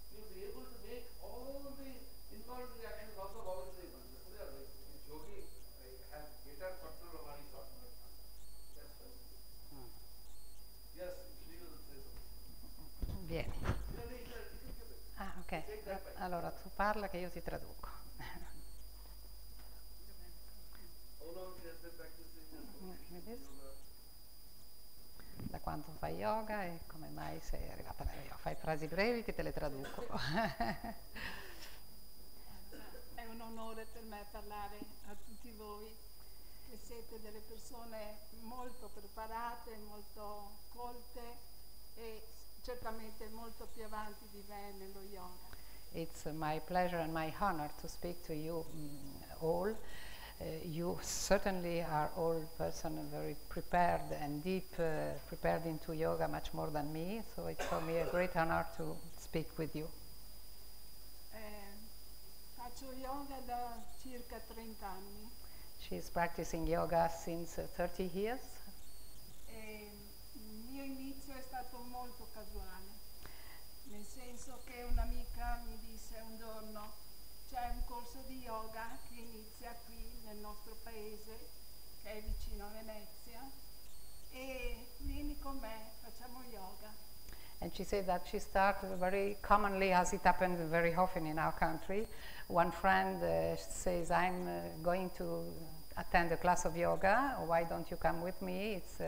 you'll be able to make all the involuntary actions also voluntary. Yogi has greater control over his autonomic mind. That's right. Yes, she will say something. Vieni. Really, che io ti traduco. How long has been practicing Vedi? Da quanto fai yoga e come mai sei arrivata nella yoga? Fai frasi brevi che te le traduco. È un onore per me parlare a tutti voi, che siete delle persone molto preparate, molto colte e certamente molto più avanti di me nello yoga. It's my pleasure and my honor to speak to you all. You certainly are all person very prepared and deep prepared into yoga much more than me, so it's for me a great honor to speak with you. Faccio yoga da circa 30 anni She's practicing yoga since 30 years. e il mio inizio è stato molto casuale, nel senso che un'amica mi disse un giorno: c'è un corso di yoga che inizia qui nel nostro paese, che è vicino a Venezia, e vieni con me, facciamo yoga. And she said that she started very commonly, as it happened very often in our country. One friend says, I'm going to attend a class of yoga, why don't you come with me? It's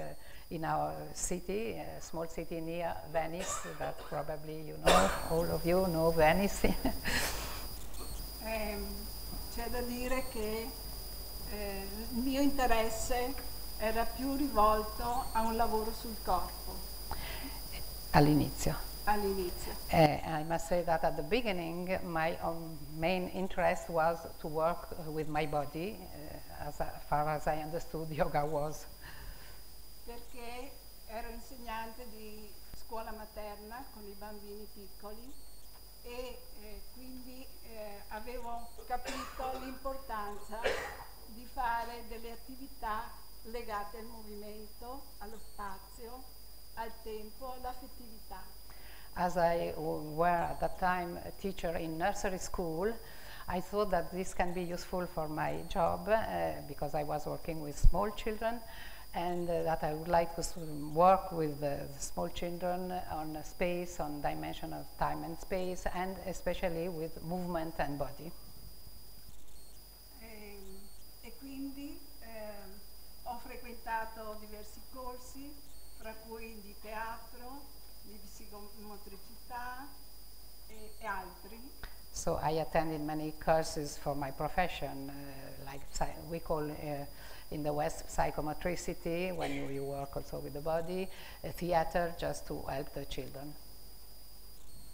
in our city, a small city near Venice, that probably you know, all of you know Venice. C'è da dire che il mio interesse era più rivolto a un lavoro sul corpo All'inizio. all'inizio. I must say that at the beginning, my main interest was to work with my body, as far as I understood yoga was. Perché ero insegnante di scuola materna con i bambini piccoli e quindi avevo capito l'importanza di fare delle attività legate al movimento, allo spazio, al tempo, all'affettività. As I were at that time a teacher in nursery school, I thought that this can be useful for my job because I was working with small children, and that I would like to work with the small children on space, on dimension of time and space, and especially with movement and body. E quindi ho frequentato diversi corsi, fra cui di teatro, di psicomotricità e altri. So I attended many courses for my profession, like we call in the West psychomotricity, when you work also with the body, theater, just to help the children.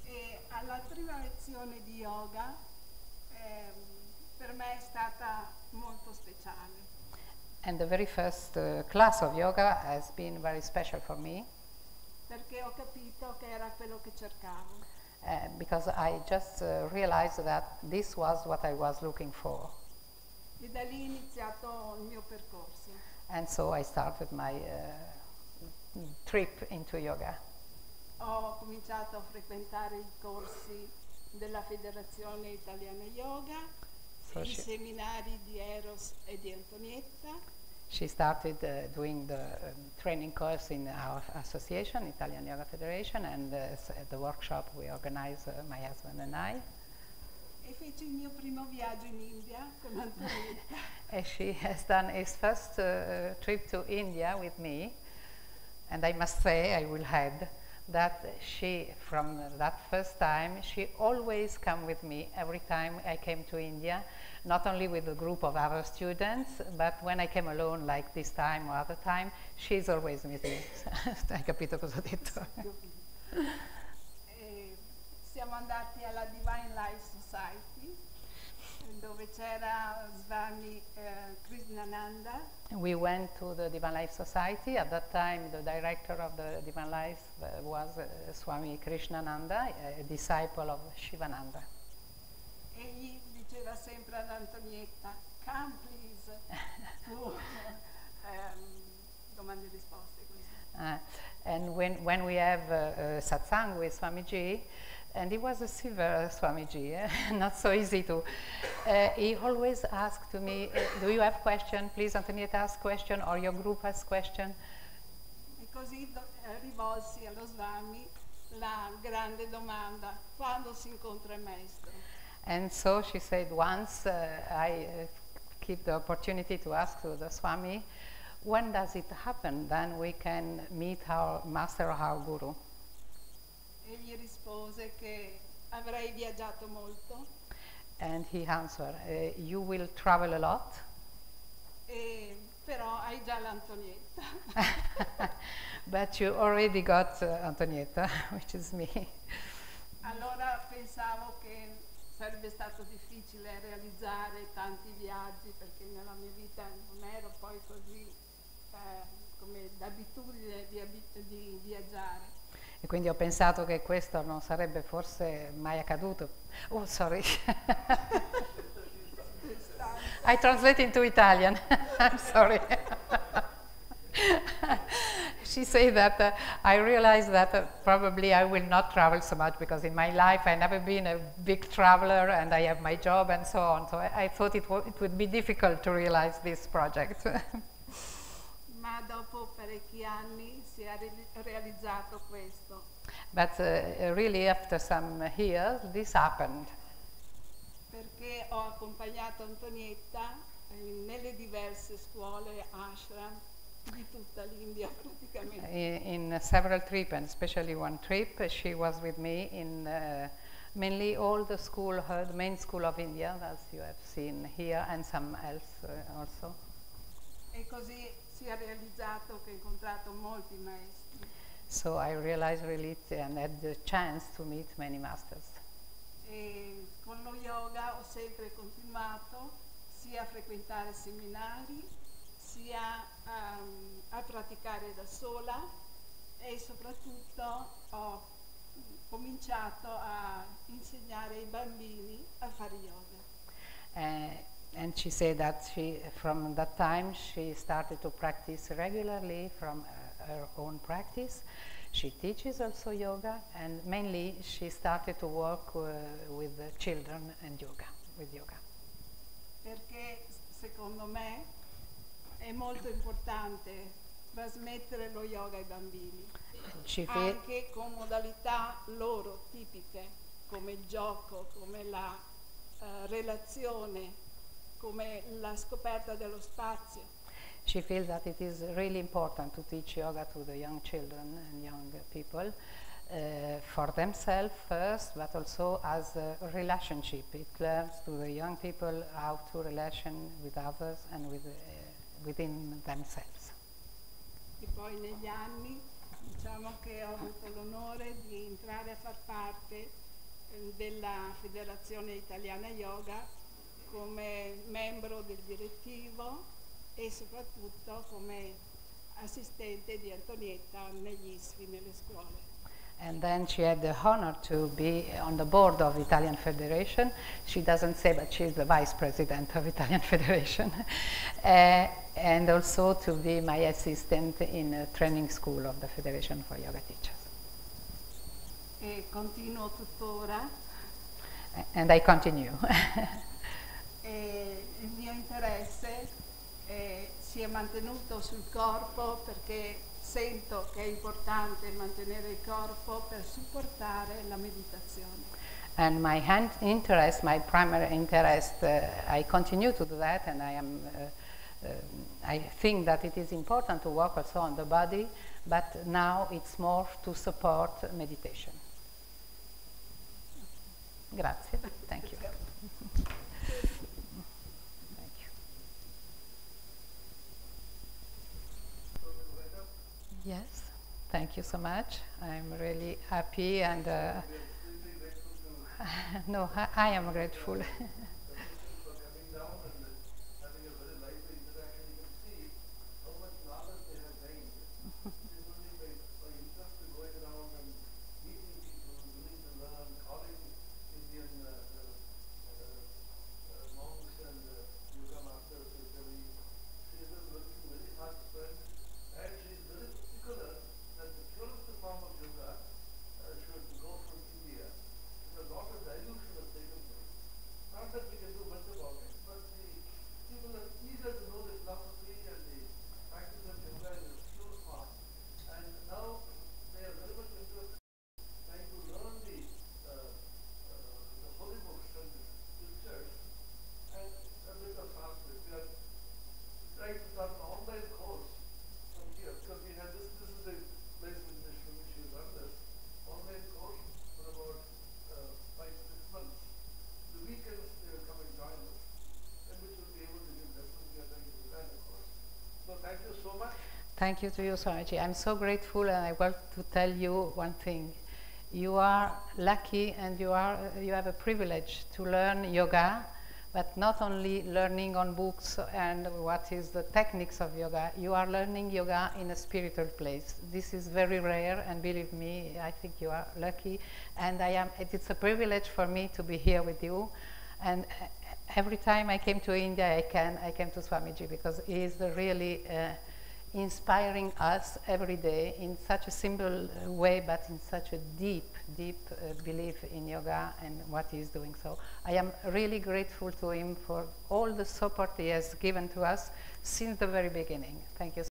E alla prima lezione di yoga per me è stata molto speciale, And the very first class of yoga has been very special for me, perché ho capito che era quello che cercavo. because I just realized that this was what I was looking for. E da lì è iniziato il mio percorso. And so I started my trip into yoga. Ho cominciato a frequentare i corsi della Federazione Italiana Yoga, So i she- seminari di Eros e di Antonietta, She started doing the training course in our association, Italian Yoga Federation, and the workshop we organized, my husband and I. e feci il mio primo viaggio in India con Antonietta. And she has done his first trip to India with me, and I must say, I will add, that she, from that first time, she always come with me every time I came to India, not only with a group of other students, but when I came alone, like this time or other time, she's always with me. Hai capito cosa ho detto? E siamo andati alla Divine Life Society, dove c'era Swami Krishnananda, We went to the Divine Life Society. At that time, the director of the Divine Life was Swami Krishnananda, a disciple of Shivananda. egli diceva sempre ad Antonietta: come please, tu domande e risposte così. And when we have satsang with Swamiji, and he was a silver Swamiji, not so easy to. He always asked to me, "Do you have question? Please, Antonietta, ask question, or your group has question." E così rivolsi allo Swami la grande domanda: quando si incontra il maestro? And so she said once, I keep the opportunity to ask to the Swami, when does it happen? Then we can meet our master or our guru. E gli rispose che avrei viaggiato molto, And he answered, you will travel a lot, però hai già l'Antonietta. but you already got Antonietta, which is me. Allora pensavo che sarebbe stato difficile realizzare tanti viaggi perché nella mia vita non ero poi così come d'abitudine di viaggiare. E quindi ho pensato che questo non sarebbe forse mai accaduto. Oh, sorry. I translate into Italian. I'm sorry. She said that I realized that probably I will not travel so much because in my life I've never been a big traveler and I have my job and so on. So I thought it would be difficult to realize this project. Ma dopo parecchi anni si è realizzato questo. But really after some years this happened. Perché ho accompagnato Antonietta nelle diverse scuole ashram di tutta l'India praticamente. In several trips, and especially one trip, she was with me in mainly all the school, the main school of India, as you have seen here, and some else also. E così si è realizzato che ho incontrato molti maestri. So I realized really and had the chance to meet many masters. E con lo yoga ho sempre continuato sia a frequentare seminari, sia a praticare da sola e soprattutto ho cominciato a insegnare ai bambini a fare yoga. And she said that from that time she started to practice regularly from her own practice. She teaches also yoga, and mainly she started to work with the children and with yoga. Perché secondo me è molto importante trasmettere lo yoga ai bambini, anche con modalità loro tipiche, come il gioco, come la relazione, come la scoperta dello spazio. She feels that it is really important to teach yoga to the young children and young people for themselves first, but also as a relationship. It learns to the young people how to relation with others and within themselves. E poi negli anni diciamo che ho avuto l'onore di entrare a far parte della Federazione Italiana Yoga come membro del direttivo e soprattutto come assistente di Antonietta negli ISFI, nelle scuole. And then she had the honor to be on the board of Italian Federation. She doesn't say, but she's the vice president of Italian Federation. And also to be my assistant in a training school of the Federation for Yoga Teachers. E continuo tuttora. And I continue. E il mio interesse si è mantenuto sul corpo perché sento che è importante mantenere il corpo per supportare la meditazione. And my interest, my primary interest, I continue to do that, and I think that it is important to work also on the body, but now it's more to support meditation. Grazie. Thank you. Yes, thank you so much. I'm really happy and no, I am grateful. Not that Thank you to you, Swamiji. I'm so grateful, and I want to tell you one thing. You are lucky, and you have a privilege to learn yoga, but not only learning on books and what is the techniques of yoga. You are learning yoga in a spiritual place. This is very rare, and believe me, I think you are lucky. And it's a privilege for me to be here with you. And every time I came to India, I came to Swamiji, because he is really inspiring us every day in such a simple way, but in such a deep belief in yoga and what he is doing. So I am really grateful to him for all the support he has given to us since the very beginning. Thank you.